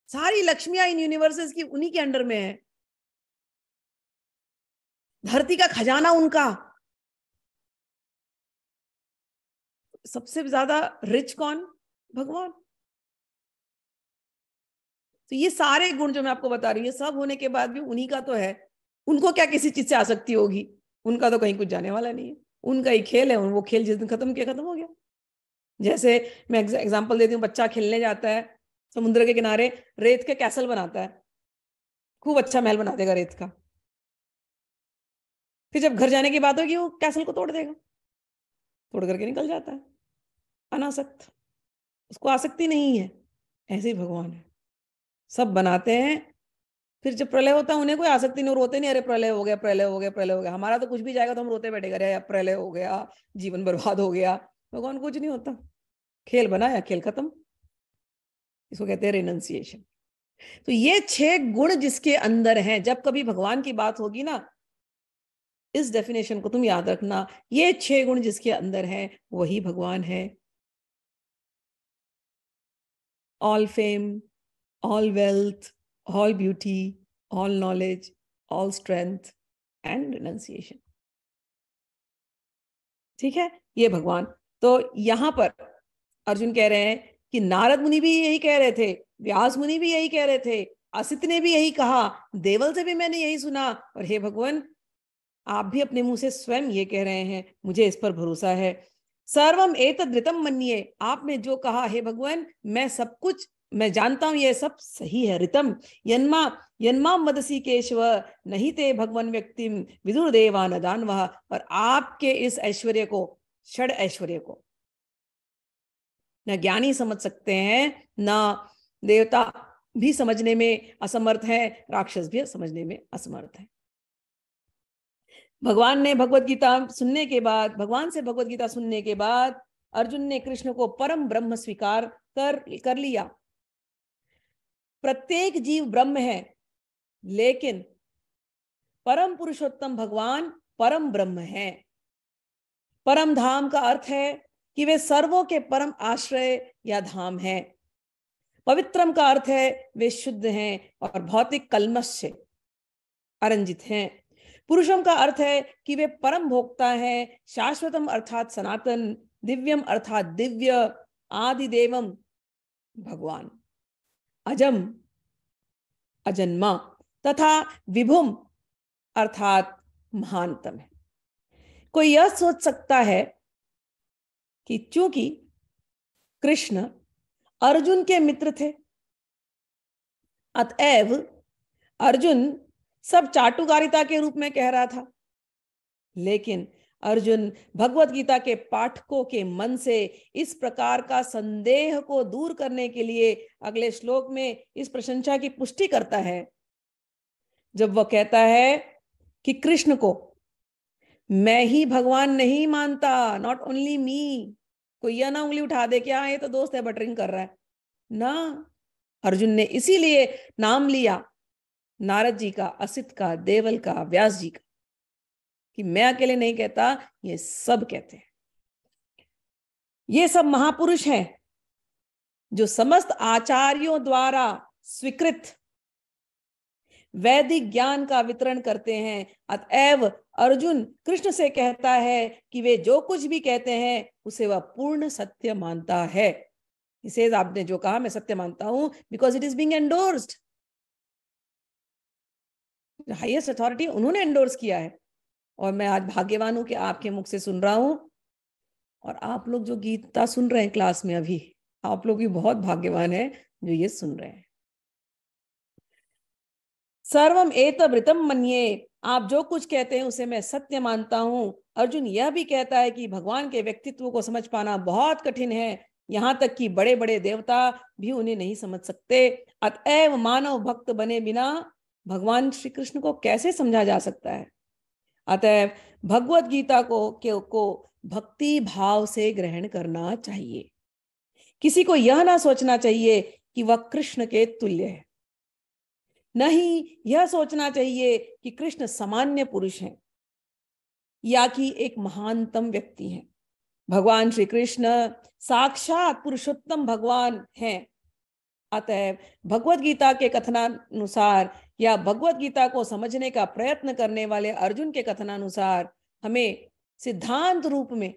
सारी लक्ष्मियां इन यूनिवर्सेस की उन्हीं के अंडर में है। धरती का खजाना उनका। सबसे ज्यादा रिच कौन? भगवान। तो ये सारे गुण जो मैं आपको बता रही हूँ, सब होने के बाद भी उन्हीं का तो है। उनको क्या किसी चीज से आसक्ति होगी? उनका तो कहीं कुछ जाने वाला नहीं है, उनका ही खेल है, वो खेल जिस दिन खत्म किया खत्म हो गया। जैसे मैं एग्जांपल देती हूँ, बच्चा खेलने जाता है समुद्र के किनारे, रेत के कैसल बनाता है, खूब अच्छा महल बना देगा रेत का। फिर जब घर जाने की बात होगी वो कैसल को तोड़ देगा, तोड़ करके निकल जाता है, अनासक्त, उसको आसक्ति नहीं है। ऐसे ही भगवान है, सब बनाते हैं, फिर जब प्रलय होता है उन्हें कोई आसक्ति नहीं, रोते नहीं अरे प्रलय हो गया, प्रलय हो गया, प्रलय हो गया। हमारा तो कुछ भी जाएगा तो हम रोते बैठेगा, अरे प्रलय हो गया, जीवन बर्बाद हो गया। भगवान कुछ नहीं होता, खेल बनाया, खेल खत्म। इसको कहते हैं रिनंसिएशन। तो ये 6 गुण जिसके अंदर हैं, जब कभी भगवान की बात होगी ना, इस डेफिनेशन को तुम याद रखना, ये 6 गुण जिसके अंदर हैं वही भगवान है। All fame, all wealth, all beauty, all knowledge, all strength and renunciation. ठीक है, ये भगवान। तो यहां पर अर्जुन कह रहे हैं कि नारद मुनि भी यही कह रहे थे, व्यास मुनि भी यही कह रहे थे, असित ने भी यही कहा, देवल से भी मैंने यही सुना, और हे भगवान आप भी अपने मुंह से स्वयं ये कह रहे हैं, मुझे इस पर भरोसा है। सर्वम एतद् ऋतम मन्ये, आपने जो कहा हे भगवान, मैं सब कुछ मैं जानता हूं, ये सब सही है। ऋतम यन्मा यन्मा मदसी केशव नहीं ते भगवान व्यक्तिम विदुर देवान दानवः, और आपके इस ऐश्वर्य को, षड ऐश्वर्य को न ज्ञानी समझ सकते हैं, ना देवता भी समझने में असमर्थ है, राक्षस भी समझने में असमर्थ है। भगवान ने भगवत गीता सुनने के बाद, भगवान से भगवत गीता सुनने के बाद अर्जुन ने कृष्ण को परम ब्रह्म स्वीकार कर लिया। प्रत्येक जीव ब्रह्म है, लेकिन परम पुरुषोत्तम भगवान परम ब्रह्म है। परम धाम का अर्थ है कि वे सर्वों के परम आश्रय या धाम है। पवित्रम का अर्थ है वे शुद्ध हैं और भौतिक कल्मश से अरंजित हैं। पुरुषम का अर्थ है कि वे परम भोक्ता हैं, शाश्वतम अर्थात सनातन, दिव्यम अर्थात दिव्य, आदि देवम भगवान, अजम अजन्मा, तथा विभुम अर्थात महानतम है। कोई यह सोच सकता है कि चूंकि कृष्ण अर्जुन के मित्र थे, अतएव अर्जुन सब चाटुकारिता के रूप में कह रहा था। लेकिन अर्जुन भगवत गीता के पाठकों के मन से इस प्रकार का संदेह को दूर करने के लिए अगले श्लोक में इस प्रशंसा की पुष्टि करता है, जब वह कहता है कि कृष्ण को मैं ही भगवान नहीं मानता, नॉट ओनली मी। कोई यह ना उंगली उठा दे कि हाँ ये तो दोस्त है बटरिंग कर रहा है ना। अर्जुन ने इसीलिए नाम लिया नारद जी का, असित का, देवल का, व्यास जी का, कि मैं अकेले नहीं कहता, ये सब कहते हैं। ये सब महापुरुष हैं जो समस्त आचार्यों द्वारा स्वीकृत वैदिक ज्ञान का वितरण करते हैं। अतएव अर्जुन कृष्ण से कहता है कि वे जो कुछ भी कहते हैं उसे वह पूर्ण सत्य मानता है। इसे आपने जो कहा मैं सत्य मानता हूं, because it is being endorsed. Highest authority उन्होंने एंडोर्स किया है, और मैं आज भाग्यवान हूं कि आपके मुख से सुन रहा हूं। और आप लोग जो गीता सुन रहे हैं क्लास में अभी, आप लोग भी बहुत भाग्यवान है जो ये सुन रहे हैं। सर्वम एतवृतम मन्ये, आप जो कुछ कहते हैं उसे मैं सत्य मानता हूं। अर्जुन यह भी कहता है कि भगवान के व्यक्तित्व को समझ पाना बहुत कठिन है, यहां तक कि बड़े बड़े देवता भी उन्हें नहीं समझ सकते। अतएव मानव भक्त बने बिना भगवान श्री कृष्ण को कैसे समझा जा सकता है। अतएव भगवत गीता को भक्ति भाव से ग्रहण करना चाहिए। किसी को यह ना सोचना चाहिए कि वह कृष्ण के तुल्य है, नहीं यह सोचना चाहिए कि कृष्ण सामान्य पुरुष हैं या कि एक महानतम व्यक्ति हैं। भगवान श्री कृष्ण साक्षात पुरुषोत्तम भगवान हैं। अतएव भगवत गीता के कथनानुसार या भगवत गीता को समझने का प्रयत्न करने वाले अर्जुन के कथनानुसार हमें सिद्धांत रूप में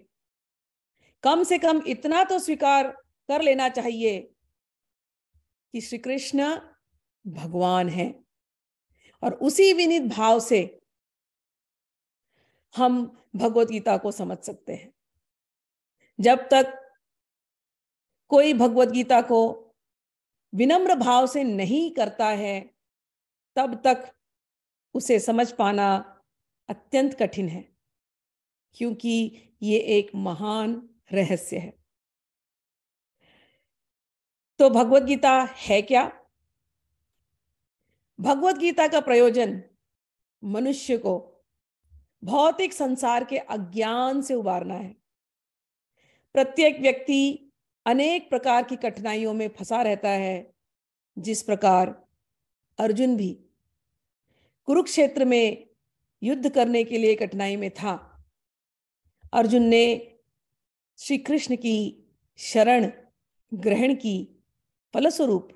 कम से कम इतना तो स्वीकार कर लेना चाहिए कि श्री कृष्ण भगवान है, और उसी विनीत भाव से हम भगवत गीता को समझ सकते हैं। जब तक कोई भगवत गीता को विनम्र भाव से नहीं करता है, तब तक उसे समझ पाना अत्यंत कठिन है, क्योंकि ये एक महान रहस्य है। तो भगवत गीता है क्या? भगवत गीता का प्रयोजन मनुष्य को भौतिक संसार के अज्ञान से उबारना है। प्रत्येक व्यक्ति अनेक प्रकार की कठिनाइयों में फंसा रहता है, जिस प्रकार अर्जुन भी कुरुक्षेत्र में युद्ध करने के लिए कठिनाई में था। अर्जुन ने श्री कृष्ण की शरण ग्रहण की, फलस्वरूप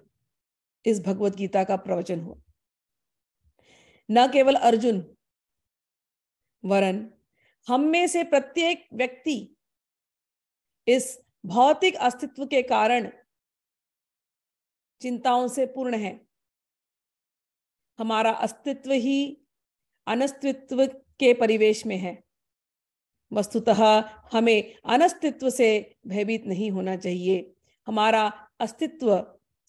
इस भगवत गीता का प्रवचन हुआ। न केवल अर्जुन, वरन हम में से प्रत्येक व्यक्ति इस भौतिक अस्तित्व के कारण चिंताओं से पूर्ण है। हमारा अस्तित्व ही अनस्तित्व के परिवेश में है। वस्तुतः हमें अनस्तित्व से भयभीत नहीं होना चाहिए। हमारा अस्तित्व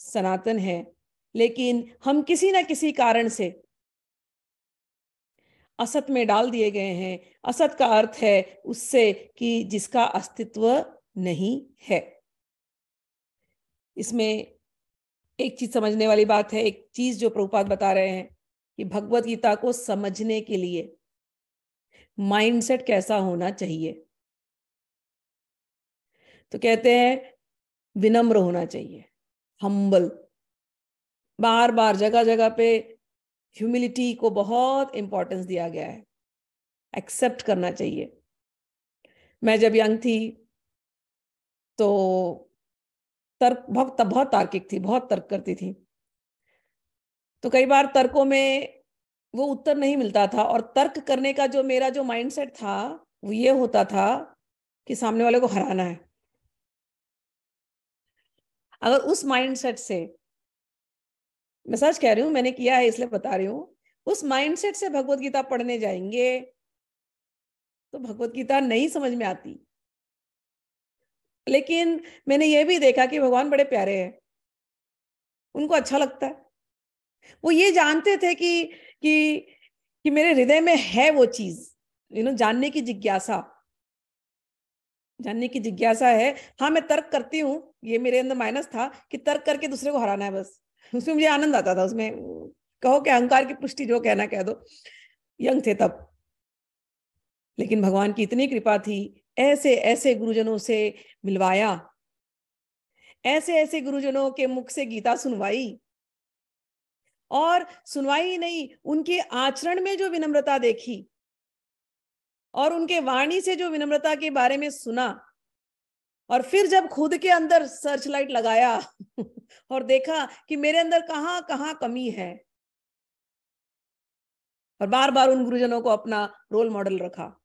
सनातन है, लेकिन हम किसी न किसी कारण से असत में डाल दिए गए हैं। असत का अर्थ है उससे कि जिसका अस्तित्व नहीं है। इसमें एक चीज समझने वाली बात है, एक चीज जो प्रभुपाद बता रहे हैं कि भगवत गीता को समझने के लिए माइंडसेट कैसा होना चाहिए। तो कहते हैं विनम्र होना चाहिए, हम्बल। बार बार जगह जगह पे ह्यूमिलिटी को बहुत इंपॉर्टेंस दिया गया है, एक्सेप्ट करना चाहिए। मैं जब यंग थी तो बहुत तार्किक थी, बहुत तर्क करती थी। तो कई बार तर्कों में वो उत्तर नहीं मिलता था, और तर्क करने का जो मेरा जो माइंडसेट था वो ये होता था कि सामने वाले को हराना है। अगर उस माइंडसेट से, मैं सच कह रही हूं, मैंने किया है इसलिए बता रही हूं, उस माइंडसेट से भगवत गीता पढ़ने जाएंगे तो भगवत गीता नहीं समझ में आती। लेकिन मैंने ये भी देखा कि भगवान बड़े प्यारे हैं, उनको अच्छा लगता है। वो ये जानते थे कि मेरे हृदय में है वो चीज, जानने की जिज्ञासा, जानने की जिज्ञासा है। हाँ, मैं तर्क करती हूँ, ये मेरे अंदर माइनस था कि तर्क करके दूसरे को हराना है बस। उसमें मुझे आनंद आता था, उसमें कहो कि अहंकार की पुष्टि, जो कहना कह दो, यंग थे तब। लेकिन भगवान की इतनी कृपा थी, ऐसे ऐसे गुरुजनों से मिलवाया, ऐसे ऐसे गुरुजनों के मुख से गीता सुनवाई, और सुनवाई ही नहीं, उनके आचरण में जो विनम्रता देखी और उनके वाणी से जो विनम्रता के बारे में सुना, और फिर जब खुद के अंदर सर्च लाइट लगाया और देखा कि मेरे अंदर कहां कहां कमी है, और बार बार उन गुरुजनों को अपना रोल मॉडल रखा।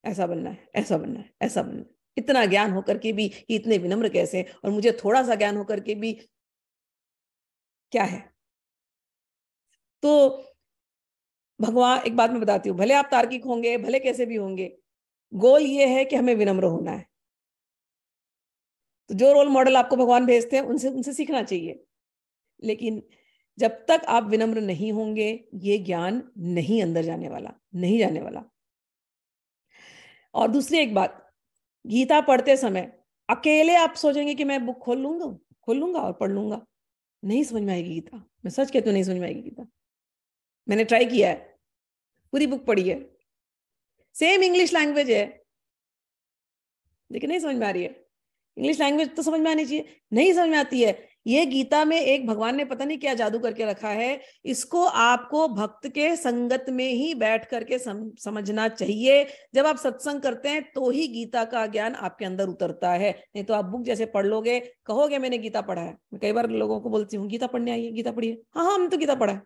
ऐसा बनना है, ऐसा बनना है, ऐसा बनना है। इतना ज्ञान होकर के भी इतने विनम्र कैसे, और मुझे थोड़ा सा ज्ञान होकर के भी क्या है। तो भगवान, एक बात मैं बताती हूँ, भले आप तार्किक होंगे, भले कैसे भी होंगे, गोल ये है कि हमें विनम्र होना है। तो जो रोल मॉडल आपको भगवान भेजते हैं उनसे उनसे सीखना चाहिए। लेकिन जब तक आप विनम्र नहीं होंगे, ये ज्ञान नहीं अंदर जाने वाला, नहीं जाने वाला। और दूसरी एक बात, गीता पढ़ते समय अकेले आप सोचेंगे कि मैं बुक खोल लूंगा और पढ़ लूंगा, नहीं समझ में आएगी गीता। मैं सच कहती हूँ, नहीं समझ में आएगी गीता। मैंने ट्राई किया है, पूरी बुक पढ़ी है, सेम इंग्लिश लैंग्वेज है, लेकिन नहीं समझ में आ रही है। इंग्लिश लैंग्वेज तो समझ में आनी चाहिए, नहीं समझ में आती है। ये गीता में एक भगवान ने पता नहीं क्या जादू करके रखा है। इसको आपको भक्त के संगत में ही बैठ करके समझना चाहिए। जब आप सत्संग करते हैं तो ही गीता का ज्ञान आपके अंदर उतरता है, नहीं तो आप बुक जैसे पढ़ लोगे, कहोगे मैंने गीता पढ़ा है। मैं कई बार लोगों को बोलती हूँ गीता पढ़ने आइए, गीता पढ़िए। हाँ हाँ, हमने तो गीता पढ़ा है,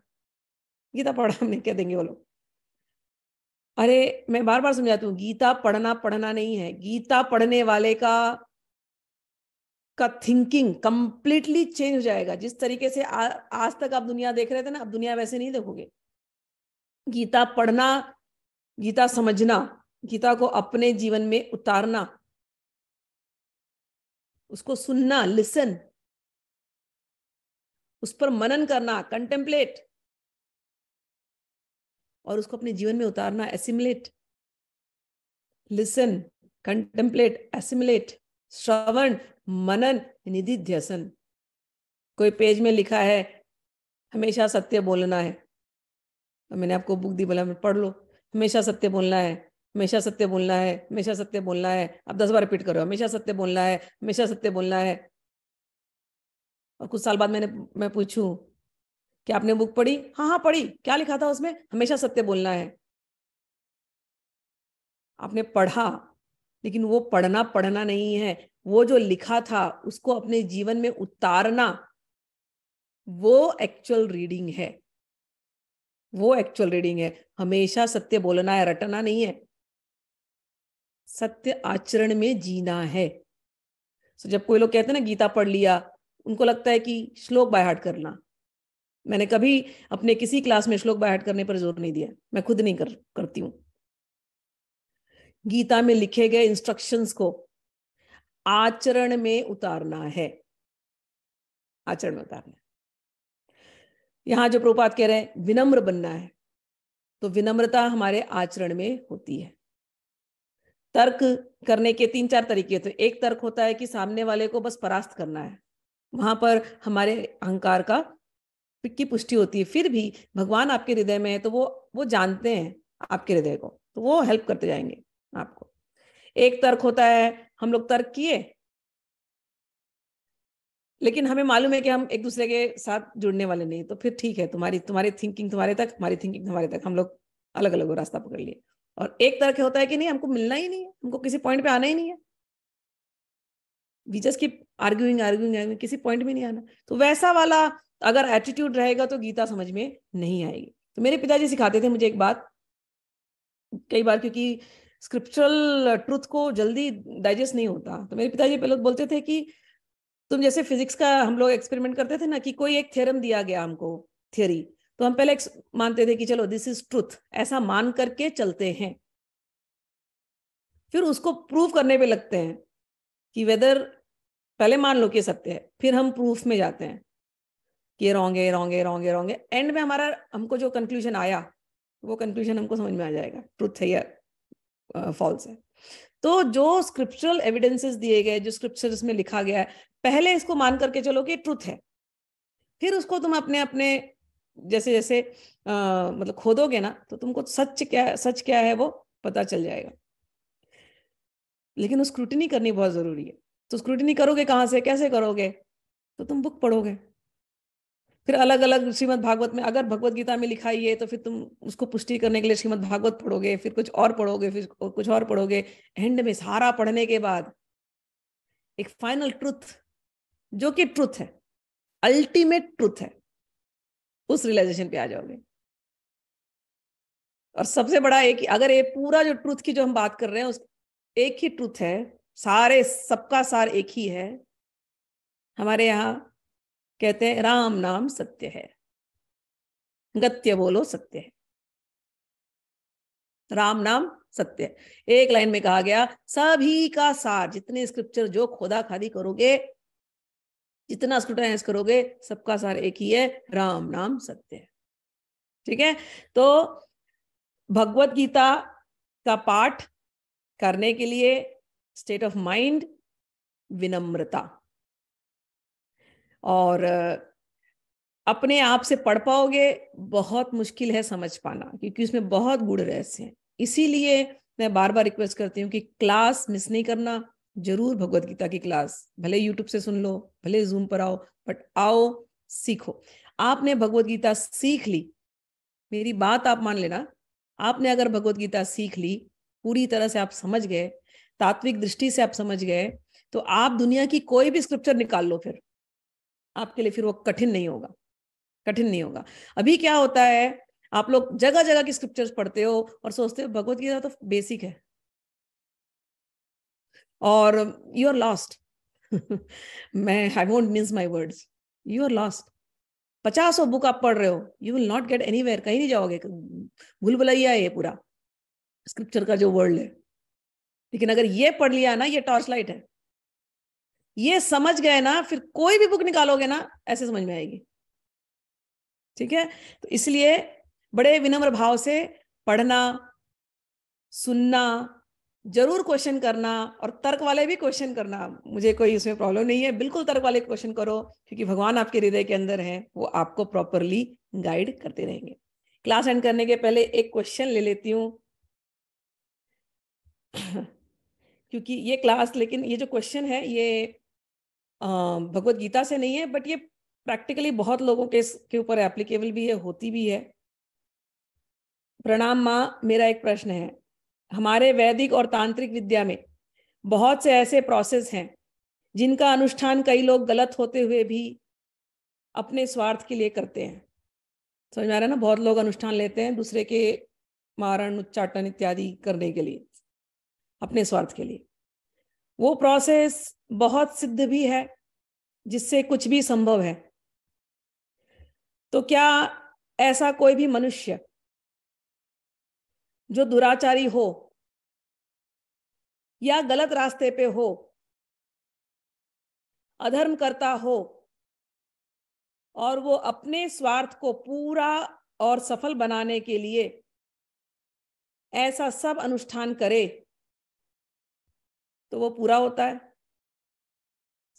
गीता पढ़ा हमने, क्या देंगे वो लोग। अरे मैं बार बार समझाती हूँ, गीता पढ़ना पढ़ना नहीं है, गीता पढ़ने वाले का थिंकिंग कंप्लीटली चेंज हो जाएगा। जिस तरीके से आज तक आप दुनिया देख रहे थे ना, अब दुनिया वैसे नहीं देखोगे। गीता पढ़ना, गीता समझना, गीता को अपने जीवन में उतारना, उसको सुनना, लिसन, उस पर मनन करना, कंटेम्पलेट, और उसको अपने जीवन में उतारना, एसिमुलेट। लिसन, कंटेम्पलेट, एसिमुलेट, श्रवण, मनन, निधिध्यासन। कोई पेज में लिखा है हमेशा सत्य बोलना है। तो मैंने आपको बुक दी, बोला पढ़ लो, हमेशा सत्य बोलना है, हमेशा सत्य बोलना है, हमेशा सत्य बोलना है। अब 10 बार रिपीट करो, हमेशा सत्य बोलना है, हमेशा सत्य बोलना है। और कुछ साल बाद मैं पूछूं कि आपने बुक पढ़ी? हाँ हाँ पढ़ी। क्या लिखा था उसमें? हमेशा सत्य बोलना है। आपने पढ़ा, लेकिन वो पढ़ना पढ़ना नहीं है, वो जो लिखा था उसको अपने जीवन में उतारना, वो एक्चुअल रीडिंग है। वो एक्चुअल रीडिंग है। हमेशा सत्य बोलना है, रटना नहीं है। सत्य आचरण में जीना है। तो जब कोई लोग कहते हैं ना गीता पढ़ लिया, उनको लगता है कि श्लोक बाय हार्ट करना। मैंने कभी अपने किसी क्लास में श्लोक बाय हार्ट करने पर जोर नहीं दिया, मैं खुद नहीं करती हूं। गीता में लिखे गए इंस्ट्रक्शंस को आचरण में उतारना है, आचरण में उतारना है। यहां जो प्रभुपाद कह रहे हैं विनम्र बनना है, तो विनम्रता हमारे आचरण में होती है। तर्क करने के 3-4 तरीके होते हैं। एक तर्क होता है कि सामने वाले को बस परास्त करना है, वहां पर हमारे अहंकार की पुष्टि होती है। फिर भी भगवान आपके हृदय में है, तो वो जानते हैं आपके हृदय को, तो वो हेल्प करते जाएंगे आपको। एक तर्क होता है, हम लोग तर्क किए, लेकिन हमें मालूम है कि हम एक दूसरे के साथ जुड़ने वाले नहीं, तो फिर ठीक है, तुम्हारी थिंकिंग तुम्हारे तक, हमारी थिंकिंग तुम्हारे तक, हम लोग अलग अलग रास्ता पकड़ लिए। और एक तर्क होता है कि नहीं, हमको मिलना ही नहीं है, हमको किसी पॉइंट पे आना ही नहीं है, we just keep arguing arguing arguing, किसी पॉइंट में नहीं आना। तो वैसा वाला अगर एटीट्यूड रहेगा तो गीता समझ में नहीं आएगी। तो मेरे पिताजी सिखाते थे मुझे एक बात, कई बार क्योंकि स्क्रिप्चरल ट्रुथ को जल्दी डाइजेस्ट नहीं होता, तो मेरे पिताजी पहले बोलते थे कि तुम जैसे फिजिक्स का हम लोग एक्सपेरिमेंट करते थे ना, कि कोई एक थ्योरम दिया गया हमको, थियरी, तो हम पहले मानते थे कि चलो दिस इज ट्रुथ, ऐसा मान करके चलते हैं। फिर उसको प्रूव करने पे लगते हैं कि वेदर, पहले मान लो कि सत्य है, फिर हम प्रूफ में जाते हैं कि ये रॉन्ग है, रॉन्ग है, रॉन्ग है, रॉन्ग है। एंड में हमारा हमको जो कंक्लूजन आया, वो कंक्लूजन हमको समझ में आ जाएगा ट्रुथ है या फॉल्स है। तो जो स्क्रिप्चरल एविडेंसेस दिए गए, जो स्क्रिप्चर्स में लिखा गया है, पहले इसको मान करके चलो कि ट्रुथ है, फिर उसको तुम अपने अपने जैसे जैसे मतलब खोदोगे ना, तो तुमको सच क्या है वो पता चल जाएगा। लेकिन वो स्क्रूटिनी करनी बहुत जरूरी है। तो स्क्रूटिनी करोगे कहाँ से, कैसे करोगे? तो तुम बुक पढ़ोगे, फिर अलग अलग श्रीमद् भागवत में, अगर भगवत गीता में लिखा ही है तो फिर तुम उसको पुष्टि करने के लिए श्रीमद् भागवत पढ़ोगे, फिर कुछ और पढ़ोगे, फिर कुछ और पढ़ोगे। एंड में सारा पढ़ने के बाद एक फाइनल ट्रुथ, जो कि ट्रुथ है, अल्टीमेट ट्रुथ है, उस रियलाइजेशन पे आ जाओगे। और सबसे बड़ा एक, अगर ये पूरा जो ट्रुथ की जो हम बात कर रहे हैं, उस एक ही ट्रुथ है, सारे सबका सार एक ही है। हमारे यहाँ कहते हैं राम नाम सत्य है, गत्य बोलो सत्य है, राम नाम सत्य है। एक लाइन में कहा गया, सभी का सार, जितने स्क्रिप्चर जो खोदा खादी करोगे, जितना स्क्रूटाइज करोगे, सबका सार एक ही है, राम नाम सत्य है। ठीक है? तो भगवत गीता का पाठ करने के लिए स्टेट ऑफ माइंड विनम्रता, और अपने आप से पढ़ पाओगे, बहुत मुश्किल है समझ पाना, क्योंकि उसमें बहुत गूढ़ रहस्य हैं। इसीलिए मैं बार बार रिक्वेस्ट करती हूँ कि क्लास मिस नहीं करना, जरूर भगवत गीता की क्लास, भले यूट्यूब से सुन लो, भले जूम पर आओ, बट आओ, सीखो। आपने भगवत गीता सीख ली, मेरी बात आप मान लेना, आपने अगर भगवत गीता सीख ली, पूरी तरह से आप समझ गए, तात्विक दृष्टि से आप समझ गए, तो आप दुनिया की कोई भी स्क्रिप्चर निकाल लो, फिर आपके लिए फिर वो कठिन नहीं होगा, कठिन नहीं होगा। अभी क्या होता है, आप लोग जगह जगह की स्क्रिप्चर्स पढ़ते हो और सोचते हो भगवत गीता तो बेसिक है, और यू आर लॉस्ट। मैं I won't miss my words, you are lost. 50 book आप पढ़ रहे हो, you will not get anywhere, कहीं नहीं जाओगे, भूल भुलैया है ये पूरा स्क्रिप्चर का जो वर्ल्ड है। लेकिन अगर ये पढ़ लिया ना, ये टॉर्च लाइट है, ये समझ गए ना, फिर कोई भी बुक निकालोगे ना, ऐसे समझ में आएगी। ठीक है? तो इसलिए बड़े विनम्र भाव से पढ़ना, सुनना, जरूर क्वेश्चन करना, और तर्क वाले भी क्वेश्चन करना, मुझे कोई इसमें प्रॉब्लम नहीं है, बिल्कुल तर्क वाले क्वेश्चन करो, क्योंकि भगवान आपके हृदय के अंदर हैं, वो आपको प्रॉपरली गाइड करते रहेंगे। क्लास एंड करने के पहले एक क्वेश्चन ले लेती हूँ क्योंकि ये क्लास, लेकिन ये जो क्वेश्चन है ये भगवत गीता से नहीं है, बट ये प्रैक्टिकली बहुत लोगों के ऊपर एप्लीकेबल भी है, होती भी है। प्रणाम माँ, मेरा एक प्रश्न है। हमारे वैदिक और तांत्रिक विद्या में बहुत से ऐसे प्रोसेस हैं जिनका अनुष्ठान कई लोग गलत होते हुए भी अपने स्वार्थ के लिए करते हैं। समझ में आ रहा है ना? बहुत लोग अनुष्ठान लेते हैं दूसरे के मारण उच्चाटन इत्यादि करने के लिए, अपने स्वार्थ के लिए। वो प्रोसेस बहुत सिद्ध भी है, जिससे कुछ भी संभव है। तो क्या ऐसा कोई भी मनुष्य जो दुराचारी हो या गलत रास्ते पे हो, अधर्म करता हो, और वो अपने स्वार्थ को पूरा और सफल बनाने के लिए ऐसा सब अनुष्ठान करे, तो वो पूरा होता है?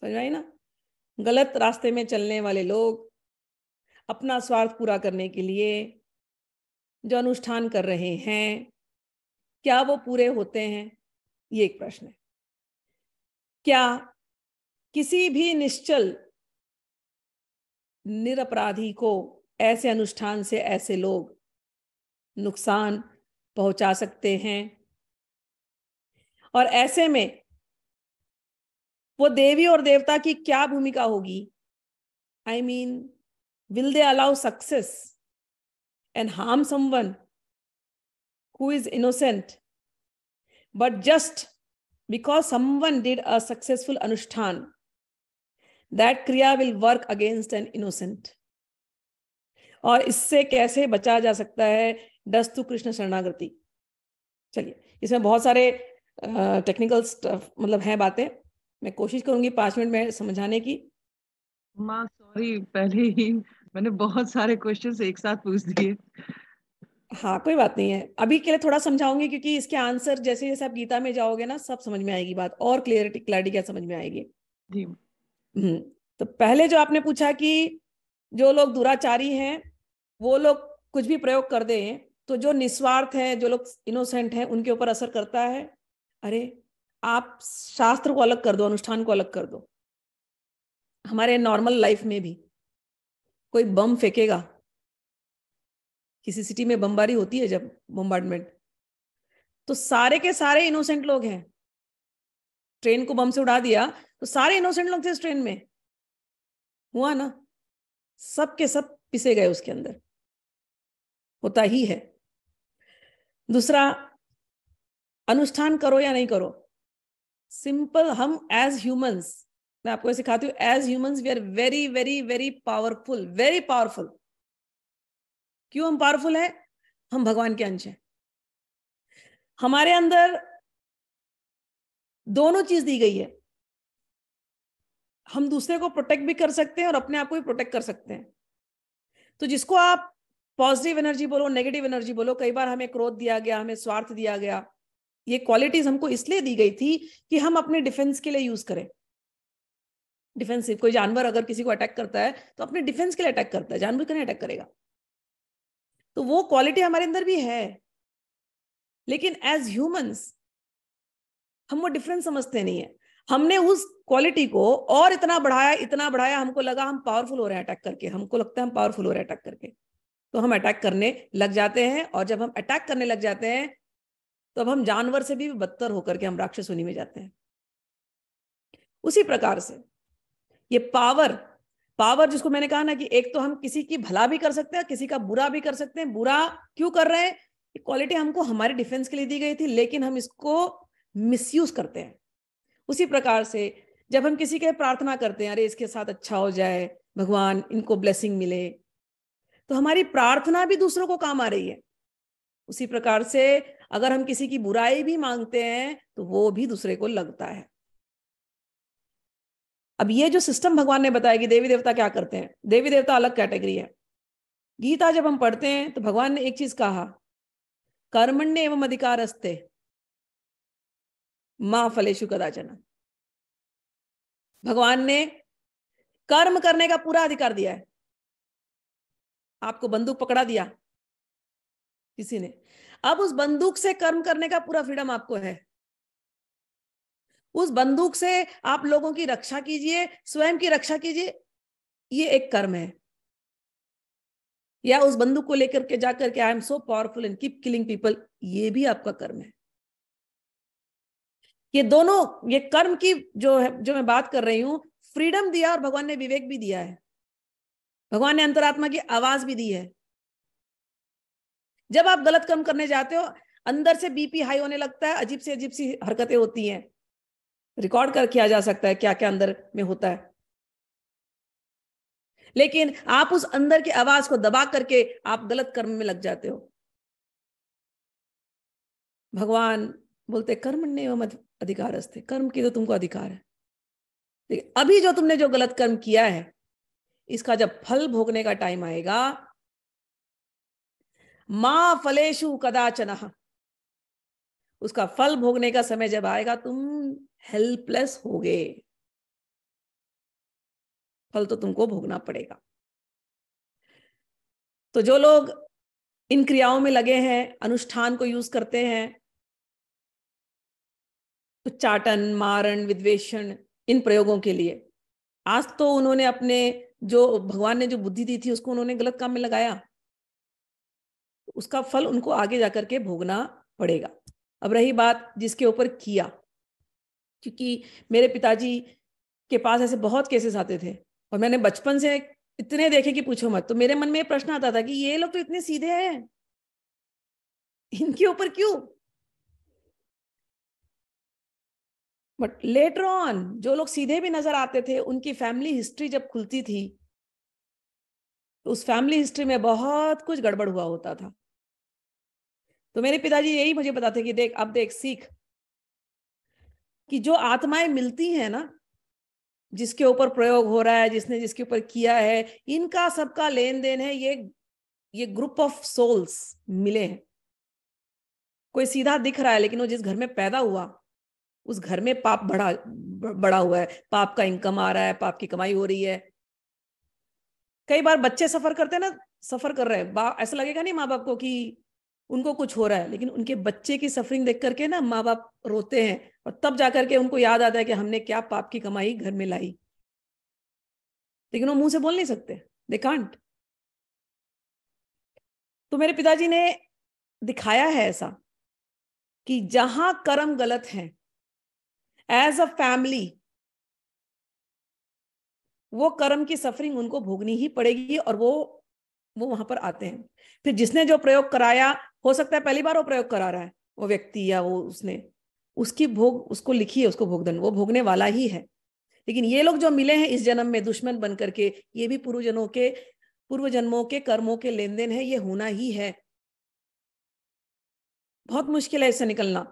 समझ आई ना? गलत रास्ते में चलने वाले लोग अपना स्वार्थ पूरा करने के लिए जो अनुष्ठान कर रहे हैं, क्या वो पूरे होते हैं? ये एक प्रश्न है। क्या किसी भी निश्चल निरपराधी को ऐसे अनुष्ठान से ऐसे लोग नुकसान पहुंचा सकते हैं? और ऐसे में वो देवी और देवता की क्या भूमिका होगी? I mean, will they allow success and harm someone who is innocent, but just because someone did a successful anushtan, that kriya will work against an innocent? और इससे कैसे बचा जा सकता है? दस्तु कृष्ण शरणागति। चलिए, इसमें बहुत सारे टेक्निकल स्टफ मतलब है बातें, मैं कोशिश करूंगी 5 मिनट में समझाने की। माँ सॉरी, पहले ही मैंने बहुत सारे क्वेश्चंस एक साथ पूछ दिए। हाँ, कोई बात नहीं है, अभी के लिए थोड़ा समझाऊंगी, क्योंकि इसके आंसर जैसे जैसे आप गीता में जाओगे ना, सब समझ में आएगी बात, और क्लैरिटी क्या समझ में आएगी। जी। तो पहले जो आपने पूछा कि जो लोग दुराचारी हैं वो लोग कुछ भी प्रयोग कर दें तो जो निस्वार्थ है, जो लोग इनोसेंट हैं, उनके ऊपर असर करता है। अरे, आप शास्त्र को अलग कर दो, अनुष्ठान को अलग कर दो। हमारे नॉर्मल लाइफ में भी कोई बम फेंकेगा, किसी सिटी में बमबारी होती है जब बम्बार्डमेंट, तो सारे के सारे इनोसेंट लोग हैं। ट्रेन को बम से उड़ा दिया तो सारे इनोसेंट लोग थे इस ट्रेन में, हुआ ना? सब के सब पिसे गए उसके अंदर, होता ही है। दूसरा, अनुष्ठान करो या नहीं करो, सिंपल, हम एज ह्यूमंस, मैं आपको सिखाती हूँ, as humans we are very very very powerful, very powerful. क्यों हम पावरफुल हैं? हम भगवान के अंश हैं। हमारे अंदर दोनों चीज दी गई है, हम दूसरे को प्रोटेक्ट भी कर सकते हैं और अपने आप को भी प्रोटेक्ट कर सकते हैं। तो जिसको आप पॉजिटिव एनर्जी बोलो, नेगेटिव एनर्जी बोलो, कई बार हमें क्रोध दिया गया, हमें स्वार्थ दिया गया, ये क्वालिटीज हमको इसलिए दी गई थी कि हम अपने डिफेंस के लिए यूज करें। डिफेंसिव, कोई जानवर अगर किसी को अटैक करता है तो अपने डिफेंस के लिए अटैक करता है, जानवर क्यों नहीं अटैक करेगा? तो वो क्वालिटी हमारे अंदर भी है, लेकिन एज ह्यूमंस हम वो डिफरेंस समझते नहीं है। हमने उस क्वालिटी को और इतना बढ़ाया, इतना बढ़ाया, हमको लगा हम पावरफुल हो रहे हैं अटैक करके, हमको लगता है हम पावरफुल हो रहे हैं अटैक करके, तो हम अटैक करने लग जाते हैं। और जब हम अटैक करने लग जाते हैं तो अब हम जानवर से भी बदतर होकर के हम राक्षस होने में जाते हैं। उसी प्रकार से ये पावर, पावर जिसको मैंने कहा ना कि एक तो हम किसी की भला भी कर सकते हैं, किसी का बुरा भी कर सकते हैं। बुरा क्यों कर रहे हैं? क्वालिटी हमको हमारे डिफेंस के लिए दी गई थी, लेकिन हम इसको मिसयूज करते हैं। उसी प्रकार से जब हम किसी के प्रार्थना करते हैं, अरे इसके साथ अच्छा हो जाए, भगवान इनको ब्लेसिंग मिले, तो हमारी प्रार्थना भी दूसरों को काम आ रही है। उसी प्रकार से अगर हम किसी की बुराई भी मांगते हैं तो वो भी दूसरे को लगता है। अब ये जो सिस्टम भगवान ने बताया कि देवी देवता क्या करते हैं, देवी देवता अलग कैटेगरी है। गीता जब हम पढ़ते हैं तो भगवान ने एक चीज कहा, कर्मण्य एवं अधिकारस्ते, मां फलेषु कदाचन। भगवान ने कर्म करने का पूरा अधिकार दिया है। आपको बंदूक पकड़ा दिया किसी ने, अब उस बंदूक से कर्म करने का पूरा फ्रीडम आपको है। उस बंदूक से आप लोगों की रक्षा कीजिए, स्वयं की रक्षा कीजिए, ये एक कर्म है। या उस बंदूक को लेकर के जाकर के I am so powerful and keep killing people, ये भी आपका कर्म है। ये दोनों, ये कर्म की जो है, जो मैं बात कर रही हूं, फ्रीडम दिया और भगवान ने विवेक भी दिया है। भगवान ने अंतरात्मा की आवाज भी दी है। जब आप गलत कर्म करने जाते हो, अंदर से बीपी हाई होने लगता है, अजीब सी हरकतें होती हैं, रिकॉर्ड कर किया जा सकता है क्या क्या अंदर में होता है। लेकिन आप उस अंदर की आवाज को दबा करके आप गलत कर्म में लग जाते हो। भगवान बोलते कर्मण्येव अधिकारस्ते, कर्म की तो तुमको अधिकार है। लेकिन अभी जो तुमने जो गलत कर्म किया है, इसका जब फल भोगने का टाइम आएगा, मां फलेषु कदाचन, उसका फल भोगने का समय जब आएगा, तुम हेल्पलेस होगे। फल तो तुमको भोगना पड़ेगा। तो जो लोग इन क्रियाओं में लगे हैं, अनुष्ठान को यूज करते हैं, उच्चाटन, मारण, विद्वेषण, इन प्रयोगों के लिए, आज तो उन्होंने अपने जो भगवान ने जो बुद्धि दी थी उसको उन्होंने गलत काम में लगाया, उसका फल उनको आगे जाकर के भोगना पड़ेगा। अब रही बात जिसके ऊपर किया, क्योंकि मेरे पिताजी के पास ऐसे बहुत केसेस आते थे और मैंने बचपन से इतने देखे कि पूछो मत। तो मेरे मन में प्रश्न आता था कि ये लोग तो इतने सीधे हैं, इनके ऊपर क्यों। बट लेटर ऑन जो लोग सीधे भी नजर आते थे, उनकी फैमिली हिस्ट्री जब खुलती थी, तो उस फैमिली हिस्ट्री में बहुत कुछ गड़बड़ हुआ होता था। तो मेरे पिताजी यही मुझे बताते कि देख, अब देख, सीख कि जो आत्माएं मिलती हैं ना, जिसके ऊपर प्रयोग हो रहा है, जिसने जिसके ऊपर किया है, इनका सबका लेन देन है। ये ग्रुप ऑफ सोल्स मिले हैं। कोई सीधा दिख रहा है, लेकिन वो जिस घर में पैदा हुआ, उस घर में पाप बड़ा हुआ है, पाप का इनकम आ रहा है, पाप की कमाई हो रही है। कई बार बच्चे सफर करते हैं ना, सफर कर रहे हैं, ऐसा लगेगा नहीं माँ बाप को कि उनको कुछ हो रहा है, लेकिन उनके बच्चे की सफरिंग देख करके ना माँ बाप रोते हैं, और तब जाकर के उनको याद आता है कि हमने क्या पाप की कमाई घर में लाई। लेकिन वो मुंह से बोल नहीं सकते, दे कांट। तो मेरे पिताजी ने दिखाया है ऐसा कि जहां कर्म गलत है, एज अ फैमिली वो कर्म की सफरिंग उनको भोगनी ही पड़ेगी, और वो वहां पर आते हैं। फिर जिसने जो प्रयोग कराया, हो सकता है पहली बार वो प्रयोग करा रहा है वो व्यक्ति, या वो उसने उसकी भोग उसको लिखी है, उसको भोगदन वो भोगने वाला ही है। लेकिन ये लोग जो मिले हैं इस जन्म में दुश्मन बन करके, ये भी पूर्व जन्मों के कर्मों के लेन देन है, ये होना ही है। बहुत मुश्किल है इससे निकलना।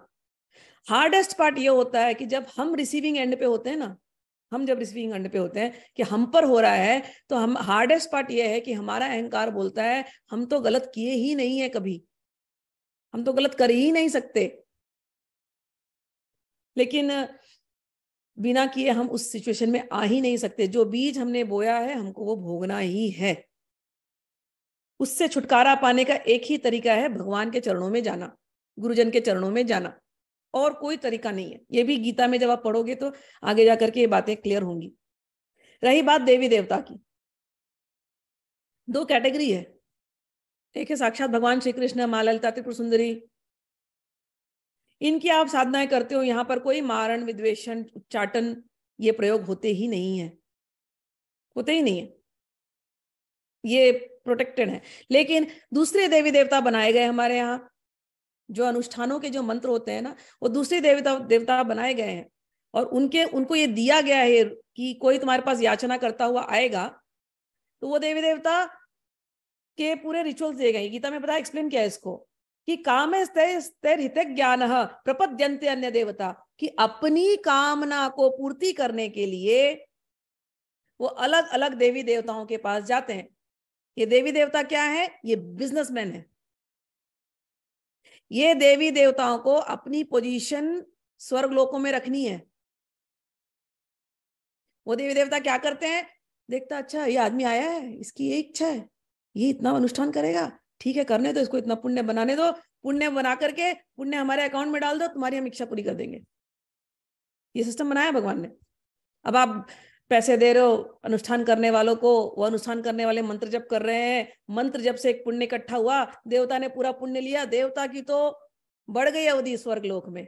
हार्डेस्ट पार्ट ये होता है कि जब हम रिसीविंग एंड पे होते हैं ना, हम जब रिसीविंग एंड पे होते हैं कि हम पर हो रहा है, तो हम हार्डेस्ट पार्ट ये है कि हमारा अहंकार बोलता है हम तो गलत किए ही नहीं है कभी, हम तो गलत कर ही नहीं सकते। लेकिन बिना किए हम उस सिचुएशन में आ ही नहीं सकते। जो बीज हमने बोया है हमको वो भोगना ही है। उससे छुटकारा पाने का एक ही तरीका है, भगवान के चरणों में जाना, गुरुजन के चरणों में जाना, और कोई तरीका नहीं है। ये भी गीता में जब आप पढ़ोगे तो आगे जाकर के ये बातें क्लियर होंगी। रही बात देवी देवता की, दो कैटेगरी है। एक है साक्षात भगवान श्री कृष्ण, माँ ललिता, त्रिपुर सुंदरी, इनकी आप साधनाएं करते हो, यहाँ पर कोई मारण, विद्वेषण, उच्चाटन ये प्रयोग होते ही नहीं है, होते ही नहीं है, ये प्रोटेक्टेड है। लेकिन दूसरे देवी देवता बनाए गए हमारे यहाँ, जो अनुष्ठानों के जो मंत्र होते हैं ना, वो दूसरे देवता बनाए गए हैं, और उनको ये दिया गया है कि कोई तुम्हारे पास याचना करता हुआ आएगा तो वो देवी देवता के पूरे रिचुअल्स दिए गए। गीता में पता एक्सप्लेन किया है इसको कि काम हित ज्ञान प्रपद्यन्ते अन्य देवता, कि अपनी कामना को पूर्ति करने के लिए वो अलग अलग देवी देवताओं के पास जाते हैं। ये देवी देवता क्या है? ये बिजनेसमैन है। ये देवी देवताओं को अपनी पोजीशन स्वर्ग लोकों में रखनी है। वो देवी देवता क्या करते हैं, देखता अच्छा ये आदमी आया है, इसकी ये इच्छा है, ये इतना अनुष्ठान करेगा, ठीक है करने दो इसको, इतना पुण्य बनाने दो, पुण्य बना करके पुण्य हमारे अकाउंट में डाल दो, तुम्हारी हम इच्छा पूरी कर देंगे। ये सिस्टम बनाया भगवान ने। अब आप पैसे दे रहे हो अनुष्ठान करने वालों को, वो अनुष्ठान करने वाले मंत्र जप कर रहे हैं, मंत्र जप से एक पुण्य इकट्ठा हुआ, देवता ने पूरा पुण्य लिया, देवता की तो बढ़ गई अवधि स्वर्ग लोक में।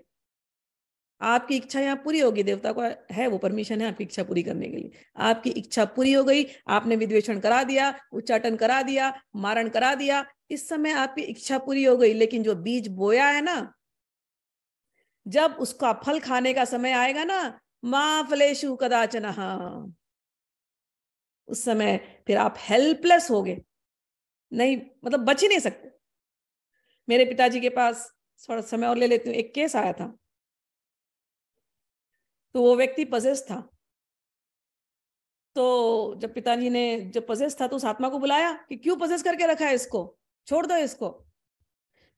आपकी इच्छा यहाँ पूरी होगी, देवता को है वो परमिशन है आपकी इच्छा पूरी करने के लिए। आपकी इच्छा पूरी हो गई, आपने विद्वेषण करा दिया, उच्चाटन करा दिया, मारण करा दिया, इस समय आपकी इच्छा पूरी हो गई। लेकिन जो बीज बोया है ना, जब उसका फल खाने का समय आएगा ना, मां फलेषु कदाचन, उस समय फिर आप हेल्पलेस होगे, नहीं मतलब बच ही नहीं सकते। मेरे पिताजी के पास, थोड़ा समय और ले लेती हूँ, एक केस आया था। तो वो व्यक्ति पजेस था। तो जब पिताजी ने, जब पजेस था तो उस आत्मा को बुलाया कि क्यों पजेस करके रखा है इसको, छोड़ दो इसको।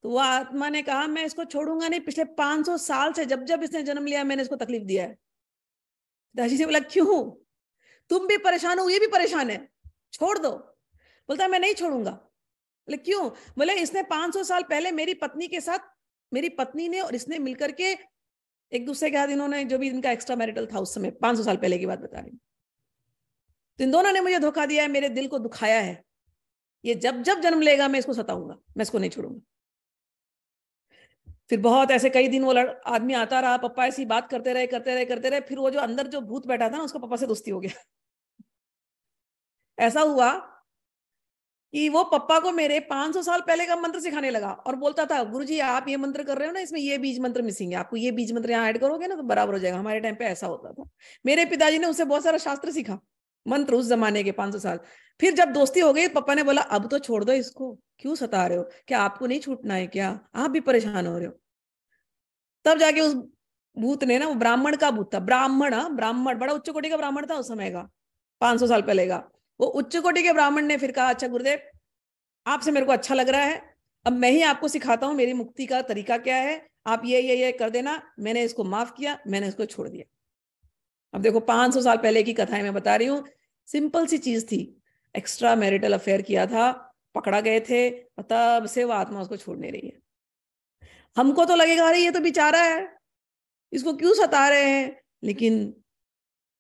तो वो आत्मा ने कहा मैं इसको छोड़ूंगा नहीं, पिछले 500 साल से जब जब इसने जन्म लिया मैंने इसको तकलीफ दिया है। पिताजी ने बोला क्यों, तुम भी परेशान हो, ये भी परेशान है, छोड़ दो। बोलता है मैं नहीं छोड़ूंगा। बोले क्यों? बोले इसने 500 साल पहले मेरी पत्नी के साथ, मेरी पत्नी ने और इसने मिलकर के एक दूसरे के साथ, इन्होंने जो भी इनका एक्स्ट्रा मैरिटल था उस समय, 500 साल पहले की बात बता रही हूँ, तो इन दोनों ने मुझे धोखा दिया है, मेरे दिल को दुखाया है, ये जब जब जन्म लेगा मैं इसको सताऊंगा, मैं इसको नहीं छोड़ूंगा। फिर बहुत ऐसे कई दिन वो आदमी आता रहा, पप्पा ऐसी बात करते रहे करते रहे करते रहे, फिर वो जो अंदर जो भूत बैठा था ना उसको पप्पा से दोस्ती हो गया। ऐसा हुआ कि वो पप्पा को मेरे 500 साल पहले का मंत्र सिखाने लगा और बोलता था गुरुजी आप ये मंत्र कर रहे हो ना, इसमें ये बीज मंत्र मिसिंग है, आपको ये बीज मंत्र यहाँ ऐड करोगे ना तो बराबर हो जाएगा। हमारे टाइम पे ऐसा होता था। मेरे पिताजी ने उससे बहुत सारा शास्त्र सीखा, मंत्र, उस जमाने के 500 साल। फिर जब दोस्ती हो गई पापा ने बोला अब तो छोड़ दो इसको, क्यों सता रहे हो, क्या आपको नहीं छूटना है क्या, आप भी परेशान हो रहे हो। तब जाके उस भूत ने ना, वो ब्राह्मण का भूत था, ब्राह्मण, ब्राह्मण बड़ा उच्च कोटि का ब्राह्मण था उस समय का, 500 साल पहले का। वो उच्च कोटि के ब्राह्मण ने फिर कहा अच्छा गुरुदेव आपसे मेरे को अच्छा लग रहा है, अब मैं ही आपको सिखाता हूं मेरी मुक्ति का तरीका क्या है, आप ये कर देना। मैंने इसको माफ किया, मैंने इसको छोड़ दिया। अब देखो 500 साल पहले की कथाएं मैं बता रही हूँ, सिंपल सी चीज थी, एक्स्ट्रा मैरिटल अफेयर किया था, पकड़ा गए थे, तब से वो आत्मा उसको छोड़ नहीं रही है। हमको तो लगेगा अरे ये तो बेचारा है, इसको क्यों सता रहे हैं, लेकिन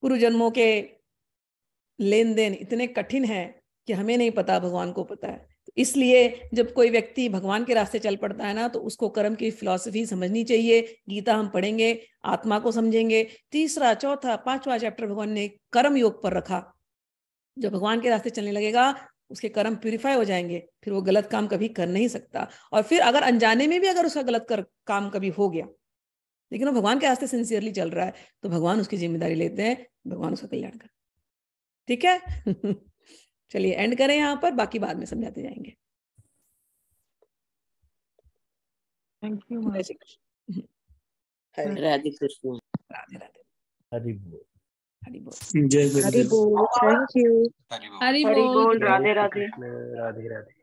पूर्व जन्मों के लेन देन इतने कठिन है कि हमें नहीं पता, भगवान को पता है। इसलिए जब कोई व्यक्ति भगवान के रास्ते चल पड़ता है ना, तो उसको कर्म की फिलॉसफी समझनी चाहिए। गीता हम पढ़ेंगे, आत्मा को समझेंगे। तीसरा, चौथा, 5वां चैप्टर भगवान ने कर्म योग पर रखा। जो भगवान के रास्ते चलने लगेगा उसके कर्म प्यूरिफाई हो जाएंगे, फिर वो गलत काम कभी कर नहीं सकता। और फिर अगर अनजाने में भी अगर उसका गलत काम कभी हो गया, लेकिन वो भगवान के रास्ते सिंसियरली चल रहा है, तो भगवान उसकी जिम्मेदारी लेते हैं, भगवान उसका कल्याण कर। ठीक है। चलिए एंड करें यहाँ पर, बाकी बाद में समझाते जाएंगे। Thank you. जय श्री कृष्ण। राधे कृष्ण। राधे राधे। हरि बोल। हरि बोल। जय गुरुदेव। Thank you. हरि बोल। राधे राधे। राधे राधे।